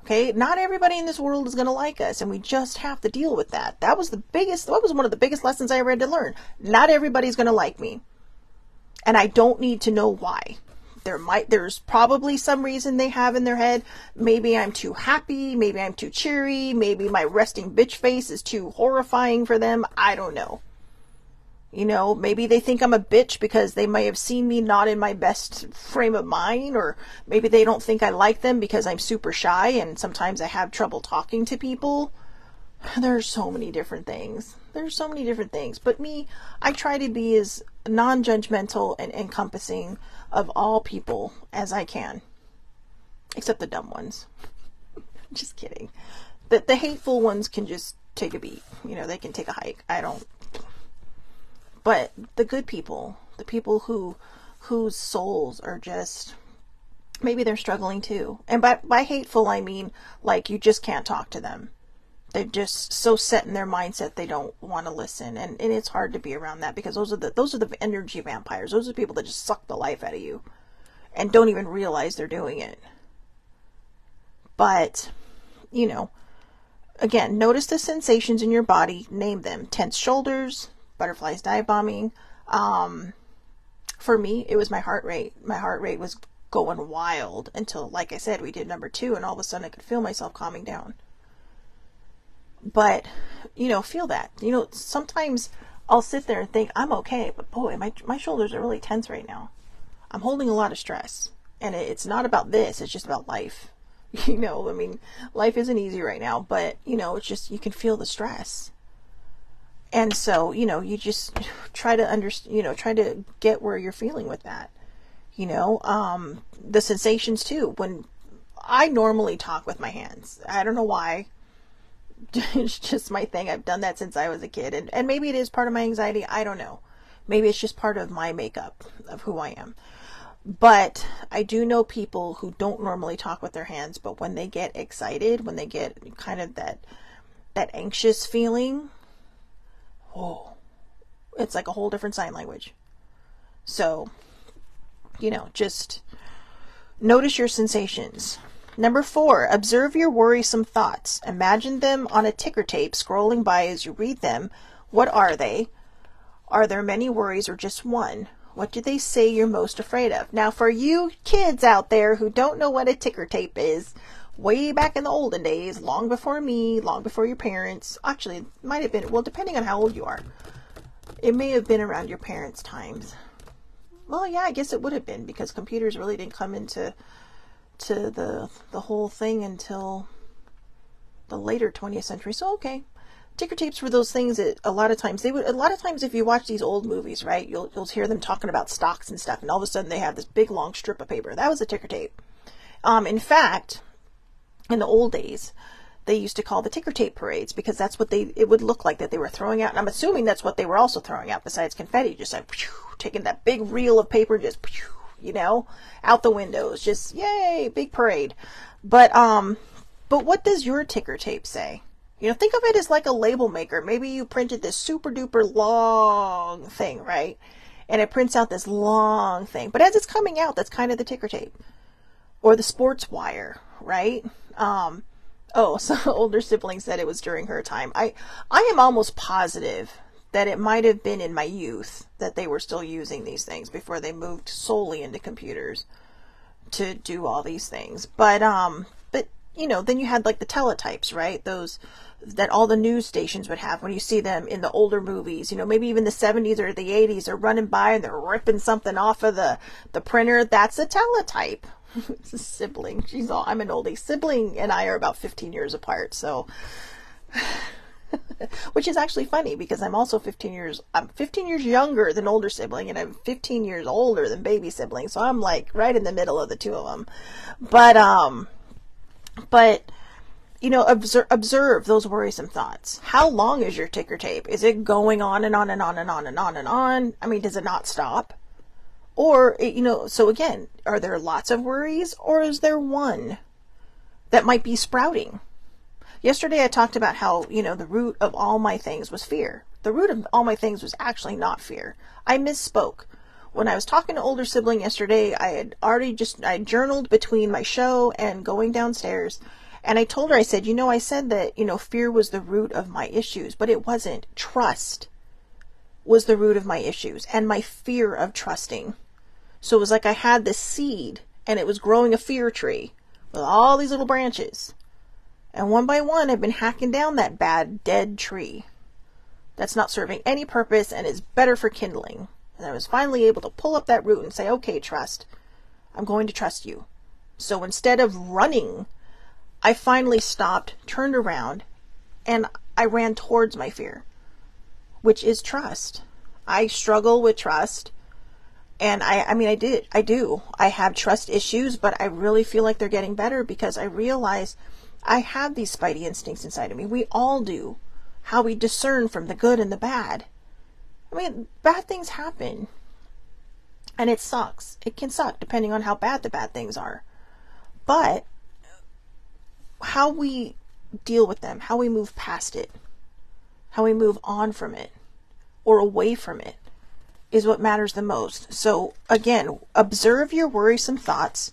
Okay, not everybody in this world is going to like us, and we just have to deal with that. That was one of the biggest lessons I ever had to learn. Not everybody's going to like me. And I don't need to know why. There's probably some reason they have in their head. Maybe I'm too happy, maybe I'm too cheery, maybe my resting bitch face is too horrifying for them. I don't know. You know, maybe they think I'm a bitch because they may have seen me not in my best frame of mind, or maybe they don't think I like them because I'm super shy and sometimes I have trouble talking to people. There's so many different things. But me, I try to be as non-judgmental and encompassing of all people as I can. Except the dumb ones. Just kidding. The hateful ones can just take a beat. You know, they can take a hike. But the good people, the people whose souls are just, maybe they're struggling too. And by hateful, I mean, like, you just can't talk to them. They're just so set in their mindset they don't want to listen. And it's hard to be around that, because those are the energy vampires. Those are the people that just suck the life out of you and don't even realize they're doing it. But, you know, again, notice the sensations in your body. Name them. Tense shoulders, butterflies dive bombing. For me, it was my heart rate. My heart rate was going wild until, like I said, we did number 2, and all of a sudden I could feel myself calming down. But, you know, feel that. You know, sometimes I'll sit there and think I'm okay, but boy, my shoulders are really tense right now. I'm holding a lot of stress, and it's not about this. It's just about life. You know, I mean, life isn't easy right now, but, you know, it's just, you can feel the stress. And so, you know, you just try to try to get where you're feeling with that. You know, the sensations too. When I normally talk with my hands, I don't know why. It's just my thing. I've done that since I was a kid. And maybe it is part of my anxiety. I don't know. Maybe it's just part of my makeup of who I am. But I do know people who don't normally talk with their hands, but when they get excited, when they get kind of that anxious feeling, oh, it's like a whole different sign language. So, you know, just notice your sensations. Number 4, observe your worrisome thoughts. Imagine them on a ticker tape scrolling by as you read them. What are they? Are there many worries or just one? What do they say you're most afraid of? Now, for you kids out there who don't know what a ticker tape is, way back in the olden days, long before me, long before your parents, actually, it might have been, well, depending on how old you are, it may have been around your parents' times. Well, yeah, I guess it would have been, because computers really didn't come into the whole thing until the later 20th century. So, okay. Ticker tapes were those things that a lot of times if you watch these old movies, right, you'll hear them talking about stocks and stuff, and all of a sudden they have this big long strip of paper. That was a ticker tape. In fact, in the old days, they used to call the ticker tape parades, because that's what it would look like that they were throwing out. And I'm assuming that's what they were also throwing out besides confetti, just like taking that big reel of paper, just, out the windows, just yay, big parade. But what does your ticker tape say? Think of it as like a label maker. Maybe you printed this super duper long thing, right? And it prints out this long thing. But as it's coming out, that's kind of the ticker tape. Or the sports wire, right? So older sibling said it was during her time. I am almost positive that it might have been in my youth that they were still using these things before they moved solely into computers to do all these things. But then you had like the teletypes, right? Those that all the news stations would have when you see them in the older movies, maybe even the 70s or the 80s, they're running by and they're ripping something off of the printer. That's a teletype. It's a sibling. I'm an oldie. Sibling and I are about 15 years apart. So, which is actually funny because I'm 15 years younger than older sibling, and I'm 15 years older than baby sibling. So I'm like right in the middle of the two of them. But observe those worrisome thoughts. How long is your ticker tape? Is it going on and on and on and on and on and on? I mean, does it not stop? Or, so again, are there lots of worries, or is there one that might be sprouting? Yesterday I talked about how, the root of all my things was fear. The root of all my things was actually not fear. I misspoke. When I was talking to older sibling yesterday, I journaled between my show and going downstairs. And I told her, I said that, fear was the root of my issues, but it wasn't. Trust was the root of my issues and my fear of trusting. So it was like I had this seed and it was growing a fear tree with all these little branches. And one by one, I've been hacking down that bad, dead tree that's not serving any purpose and is better for kindling. And I was finally able to pull up that root and say, okay, trust. I'm going to trust you. So instead of running, I finally stopped, turned around, and I ran towards my fear, which is trust. I struggle with trust. And I do. I have trust issues, but I really feel like they're getting better because I realize I have these spidey instincts inside of me. We all do. How we discern from the good and the bad. I mean, bad things happen. And it sucks. It can suck depending on how bad the bad things are. But how we deal with them, how we move past it, how we move on from it or away from it is what matters the most. So again, observe your worrisome thoughts.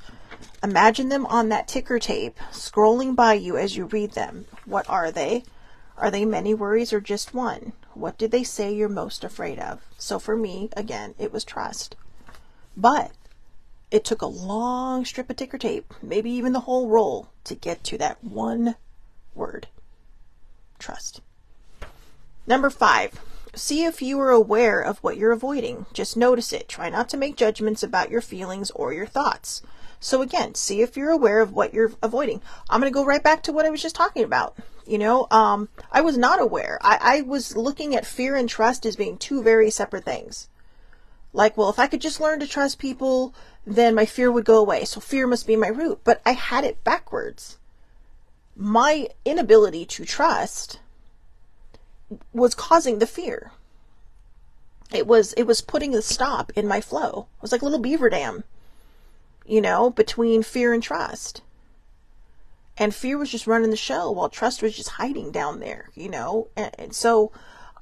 Imagine them on that ticker tape scrolling by you as you read them. What are they? Are they many worries or just one? What did they say you're most afraid of? So for me, again, it was trust. But it took a long strip of ticker tape, maybe even the whole roll, to get to that one word. Trust. Number 5. See if you are aware of what you're avoiding. Just notice it. Try not to make judgments about your feelings or your thoughts. So again, see if you're aware of what you're avoiding. I'm going to go right back to what I was just talking about. I was not aware. I was looking at fear and trust as being two very separate things. Like, well, if I could just learn to trust people, then my fear would go away. So fear must be my root. But I had it backwards. My inability to trust was causing the fear. It was putting a stop in my flow. It was like a little beaver dam, between fear and trust. And fear was just running the show while trust was just hiding down there, And so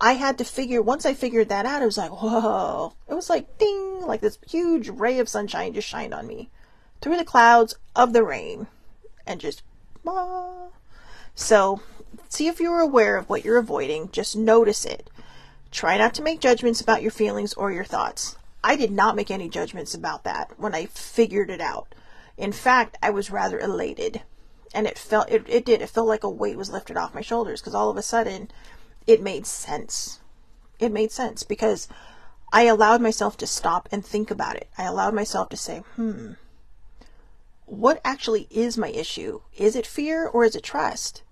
I had to once I figured that out, it was like, whoa. It was like, ding, like this huge ray of sunshine just shined on me through the clouds of the rain and just, ah. So see if you're aware of what you're avoiding. Just notice it. Try not to make judgments about your feelings or your thoughts. I did not make any judgments about that when I figured it out. In fact, I was rather elated. And it felt like a weight was lifted off my shoulders because all of a sudden it made sense. It made sense because I allowed myself to stop and think about it. I allowed myself to say, what actually is my issue? Is it fear or is it trust?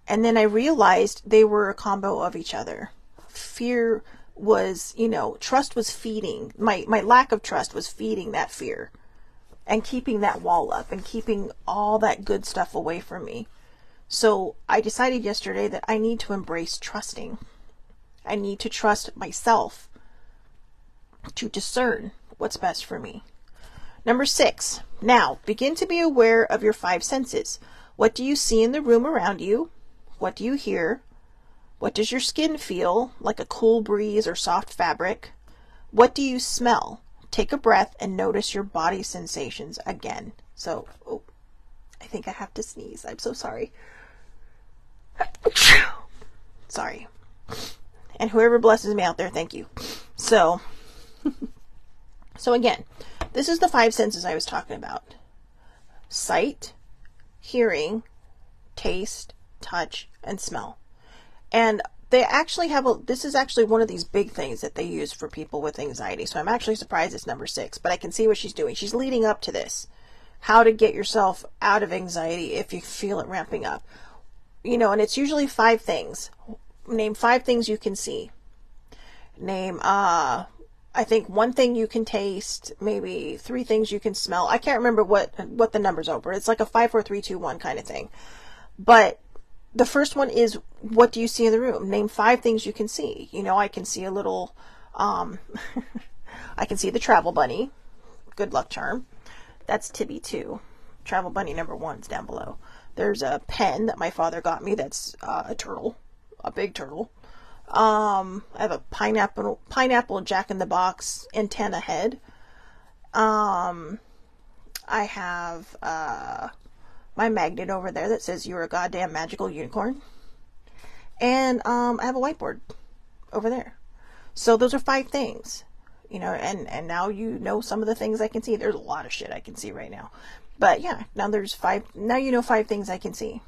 And then I realized they were a combo of each other. Fear was, trust was feeding. My lack of trust was feeding that fear and keeping that wall up and keeping all that good stuff away from me. So I decided yesterday that I need to embrace trusting. I need to trust myself to discern what's best for me. Number 6, now begin to be aware of your 5 senses. What do you see in the room around you? What do you hear? What does your skin feel, like a cool breeze or soft fabric? What do you smell? Take a breath and notice your body sensations again. So, I think I have to sneeze. I'm so sorry. Sorry. And whoever blesses me out there, thank you. So again, this is the 5 senses I was talking about. Sight, hearing, taste, touch, and smell. And they actually have this is actually one of these big things that they use for people with anxiety. So I'm actually surprised it's number 6, but I can see what she's doing. She's leading up to this. How to get yourself out of anxiety if you feel it ramping up. And it's usually 5 things. Name 5 things you can see. Name, I think 1 thing you can taste, maybe 3 things you can smell. I can't remember what the numbers are, but it's like a 5, 4, 3, 2, 1 kind of thing. But the first one is, what do you see in the room? Name 5 things you can see. I can see a little, I can see the travel bunny. Good luck charm. That's Tibby 2. Travel bunny number 1 is down below. There's a pen that my father got me that's a turtle, a big turtle. I have a pineapple Jack-in-the-Box antenna head. I have my magnet over there that says you're a goddamn magical unicorn. And I have a whiteboard over there. So those are 5 things. And now some of the things I can see. There's a lot of shit I can see right now. But yeah, now there's 5, now 5 things I can see.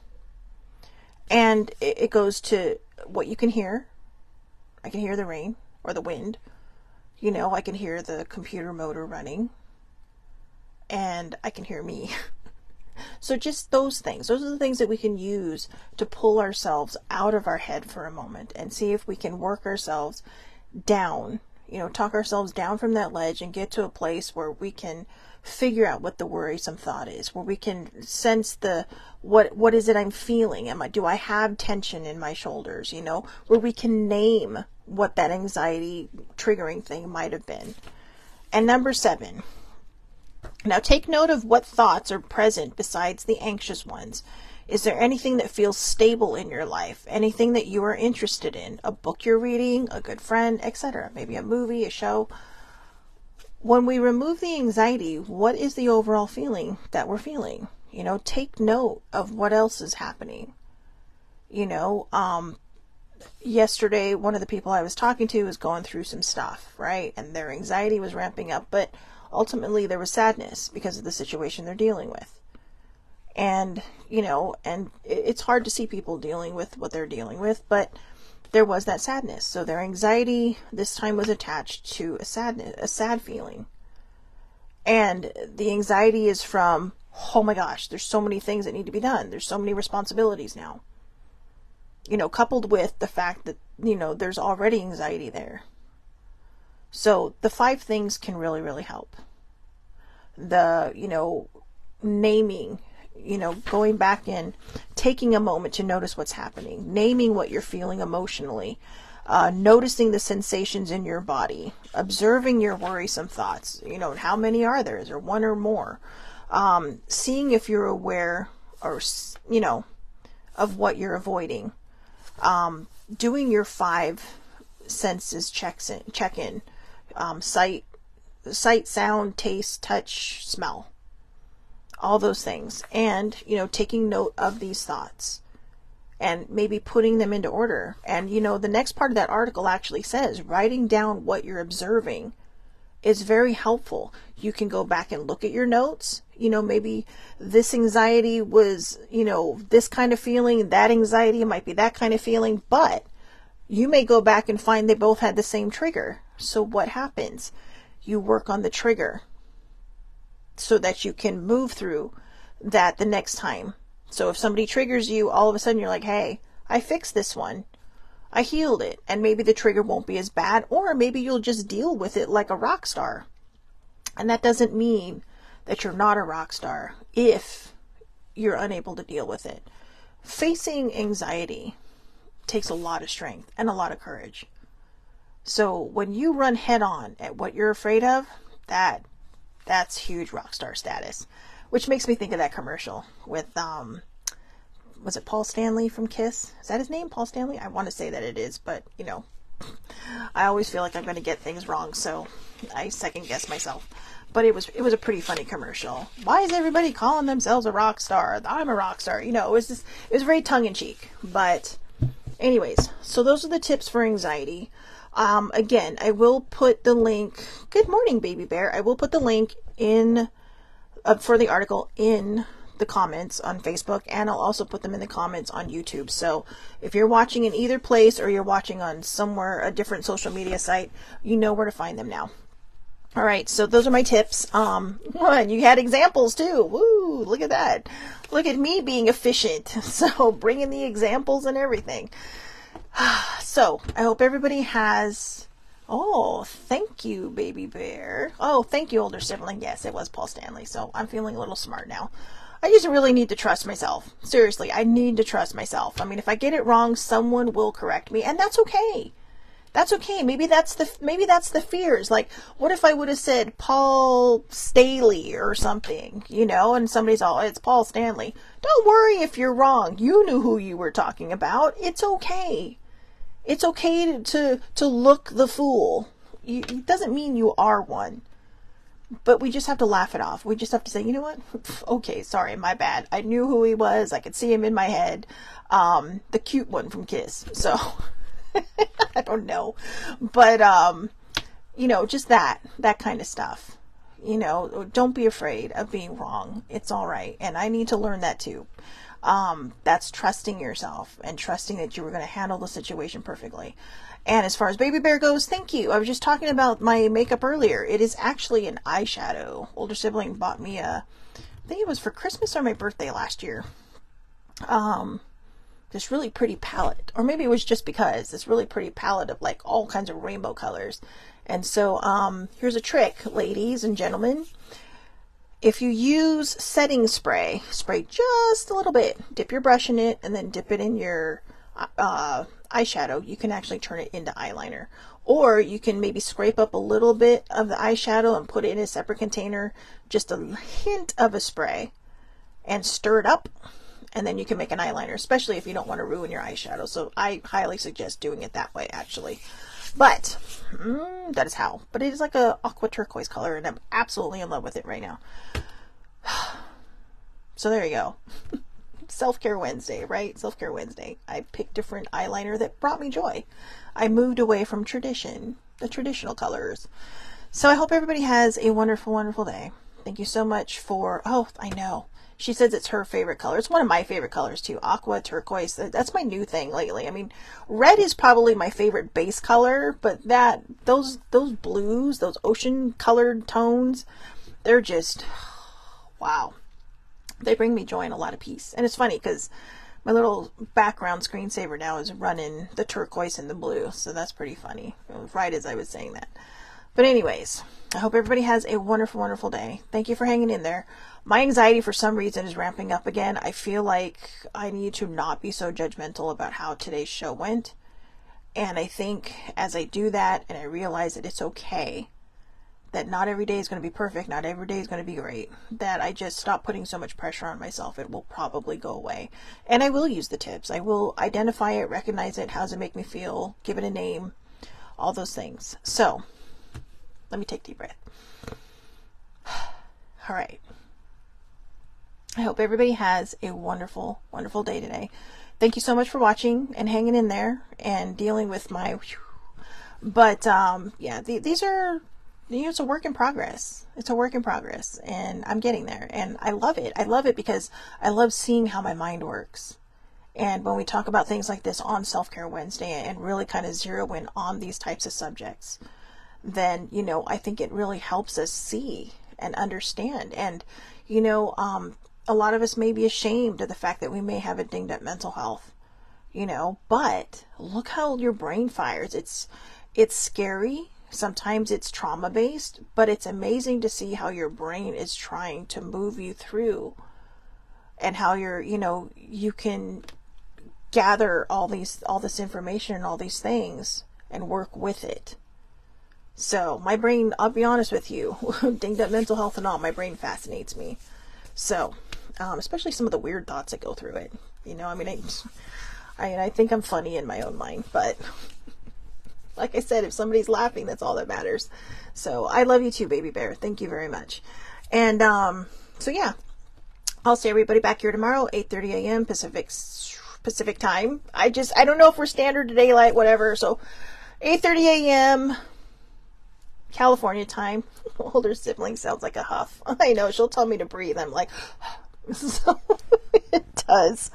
And it goes to what you can hear. I can hear the rain or the wind. I can hear the computer motor running. And I can hear me. So just those things. Those are the things that we can use to pull ourselves out of our head for a moment and see if we can work ourselves down. Talk ourselves down from that ledge and get to a place where we can figure out what the worrisome thought is, where we can sense what is it I'm feeling? Do I have tension in my shoulders? Where we can name what that anxiety triggering thing might have been. And number 7, now take note of what thoughts are present besides the anxious ones. Is there anything that feels stable in your life? Anything that you are interested in? A book you're reading, a good friend, etc. Maybe a movie, a show. When we remove the anxiety, what is the overall feeling that we're feeling? Take note of what else is happening. Yesterday, one of the people I was talking to was going through some stuff, right? And their anxiety was ramping up, but ultimately there was sadness because of the situation they're dealing with. And, and it's hard to see people dealing with what they're dealing with, but there was that sadness. So their anxiety this time was attached to a sad feeling. And the anxiety is from, oh my gosh, there's so many things that need to be done. There's so many responsibilities now. Coupled with the fact that, there's already anxiety there. So the 5 things can really, really help. The, naming, going back and taking a moment to notice what's happening, naming what you're feeling emotionally, noticing the sensations in your body, observing your worrisome thoughts. How many are there? Is there 1 or more? Seeing if you're aware or, of what you're avoiding. Doing your 5 senses check-in. Sight, sound, taste, touch, smell. All those things. And, taking note of these thoughts and maybe putting them into order. And, the next part of that article actually says writing down what you're observing is very helpful. You can go back and look at your notes. Maybe this anxiety was, this kind of feeling, that anxiety might be that kind of feeling, but you may go back and find they both had the same trigger. So what happens? You work on the trigger so that you can move through that the next time. So if somebody triggers you, all of a sudden you're like, hey, I fixed this one. I healed it. And maybe the trigger won't be as bad, or maybe you'll just deal with it like a rock star. And that doesn't mean that you're not a rock star if you're unable to deal with it. facing anxiety takes a lot of strength and a lot of courage. So when you run head on at what you're afraid of, that's huge rock star status. Which makes me think of that commercial with was it Paul Stanley from Kiss? Is that his name, Paul Stanley? I want to say that it is, but you know, I always feel like I'm going to get things wrong, so I second guess myself. But it was a pretty funny commercial. Why is everybody calling themselves a rock star? I'm a rock star. You know, it was very tongue in cheek. But anyways, so those are the tips for anxiety. Again, I will put the link. Good morning, baby bear. I will put the link in for the article in the comments on Facebook, and I'll also put them in the comments on YouTube. So if you're watching in either place or you're watching on somewhere, a different social media site, you know where to find them now. All right, so those are my tips. And you had examples too. Woo, look at that. Look at me being efficient. So bringing the examples and everything. So I hope everybody has... Oh, thank you, baby bear. Oh, thank you, older sibling. Yes, it was Paul Stanley. So I'm feeling a little smart now. I just really need to trust myself. Seriously, I need to trust myself. I mean, if I get it wrong, someone will correct me, and that's okay. That's okay. Maybe that's the fears. Like, what if I would have said Paul Staley or something, you know, and somebody's all, it's Paul Stanley. Don't worry if you're wrong. You knew who you were talking about. It's okay. It's okay to look the fool. It doesn't mean you are one. But we just have to laugh it off. We just have to say, you know what? Okay, sorry, my bad. I knew who he was. I could see him in my head. The cute one from Kiss. So, I don't know. But, you know, just that kind of stuff. You know, don't be afraid of being wrong. It's all right. And I need to learn that too. That's trusting yourself and trusting that you were going to handle the situation perfectly. And as far as baby bear goes, thank you. I was just talking about my makeup earlier. It is actually an eyeshadow. Older sibling bought me I think it was for Christmas or my birthday last year. This really pretty palette, or maybe it was just because this really pretty palette of like all kinds of rainbow colors. And so, here's a trick, ladies and gentlemen. If you use setting spray just a little bit, dip your brush in it, and then dip it in your eyeshadow, you can actually turn it into eyeliner. Or you can maybe scrape up a little bit of the eyeshadow and put it in a separate container, just a hint of a spray, and stir it up, and then you can make an eyeliner, especially if you don't want to ruin your eyeshadow. So I highly suggest doing it that way, actually. But that is how. But it is like a aqua turquoise color, and I'm absolutely in love with it right now. So there you go. Self-care Wednesday, right? Self-care Wednesday. I picked different eyeliner that brought me joy. I moved away from tradition, the traditional colors. So I hope everybody has a wonderful, wonderful day. Thank you so much for, oh, I know. She says it's her favorite color. It's one of my favorite colors too. Aqua, turquoise. That's my new thing lately. I mean, red is probably my favorite base color, but those blues, those ocean colored tones, they're just, wow. They bring me joy and a lot of peace. And it's funny because my little background screensaver now is running the turquoise and the blue. So that's pretty funny. Right as I was saying that. But anyways, I hope everybody has a wonderful, wonderful day. Thank you for hanging in there. My anxiety for some reason is ramping up again. I feel like I need to not be so judgmental about how today's show went. And I think as I do that and I realize that it's okay, that not every day is going to be perfect, not every day is going to be great, that I just stop putting so much pressure on myself, it will probably go away. And I will use the tips. I will identify it, recognize it, how does it make me feel, give it a name, all those things. So, let me take a deep breath. All right. I hope everybody has a wonderful, wonderful day today. Thank you so much for watching and hanging in there and dealing with my... But, yeah, these are... You know, it's a work in progress. It's a work in progress, and I'm getting there, and I love it. I love it because I love seeing how my mind works. And when we talk about things like this on Self-Care Wednesday and really kind of zero in on these types of subjects, then, you know, I think it really helps us see and understand. And, you know, a lot of us may be ashamed of the fact that we may have a dinged up mental health, you know, but look how your brain fires. It's scary. Sometimes it's trauma-based, but it's amazing to see how your brain is trying to move you through and how you can gather all this information and all these things and work with it. So my brain, I'll be honest with you, dinged up mental health and all, my brain fascinates me. So, especially some of the weird thoughts that go through it. I mean, I think I'm funny in my own mind, but like I said, if somebody's laughing, that's all that matters. So I love you too, baby bear. Thank you very much. And, so yeah, I'll see everybody back here tomorrow, 8:30 a.m. Pacific time. I don't know if we're standard to daylight, whatever. So 8:30 a.m. California time. Older sibling sounds like a huff. I know, she'll tell me to breathe. I'm like, so it does.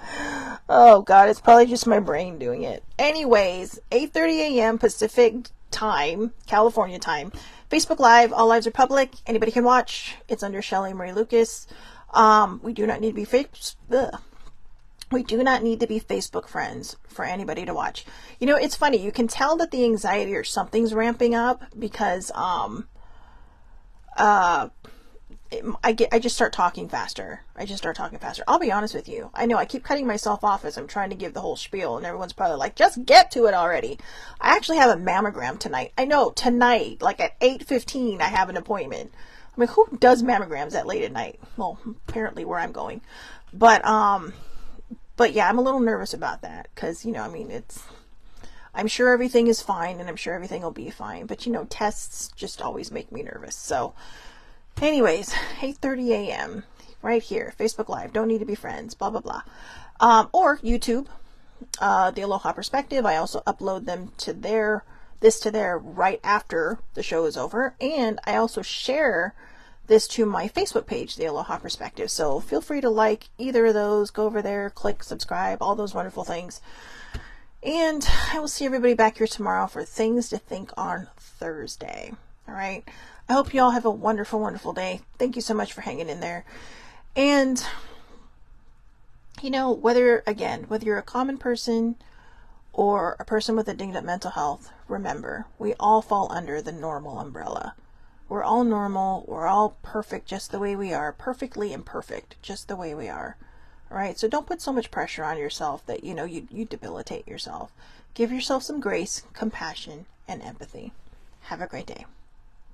Oh God, it's probably just my brain doing it. Anyways, 8:30 a.m. Pacific time, California time. Facebook Live, all lives are public. Anybody can watch. It's under Shelly Marie Lucas. We do not need to be Facebook friends for anybody to watch. It's funny. You can tell that the anxiety or something's ramping up because I just start talking faster. I'll be honest with you. I know I keep cutting myself off as I'm trying to give the whole spiel, and everyone's probably like, just get to it already. I actually have a mammogram tonight. I know, tonight, like at 8:15, I have an appointment. I mean, who does mammograms that late at night? Well, apparently where I'm going. But yeah, I'm a little nervous about that because, I'm sure everything is fine and I'm sure everything will be fine. But, tests just always make me nervous. So anyways, 8:30 a.m. right here, Facebook Live. Don't need to be friends, blah, blah, blah. Or YouTube, the Aloha Perspective. I also upload them to there right after the show is over. And I also share this to my Facebook page, the Aloha Perspective. So feel free to like either of those. Go over there, click subscribe, all those wonderful things. And I will see everybody back here tomorrow for Things to Think on Thursday. All right. I hope you all have a wonderful, wonderful day. Thank you so much for hanging in there. And, whether you're a common person or a person with a dinged up mental health, remember, we all fall under the normal umbrella. We're all normal. We're all perfect just the way we are. Perfectly imperfect just the way we are. All right. So don't put so much pressure on yourself that, you debilitate yourself. Give yourself some grace, compassion, and empathy. Have a great day.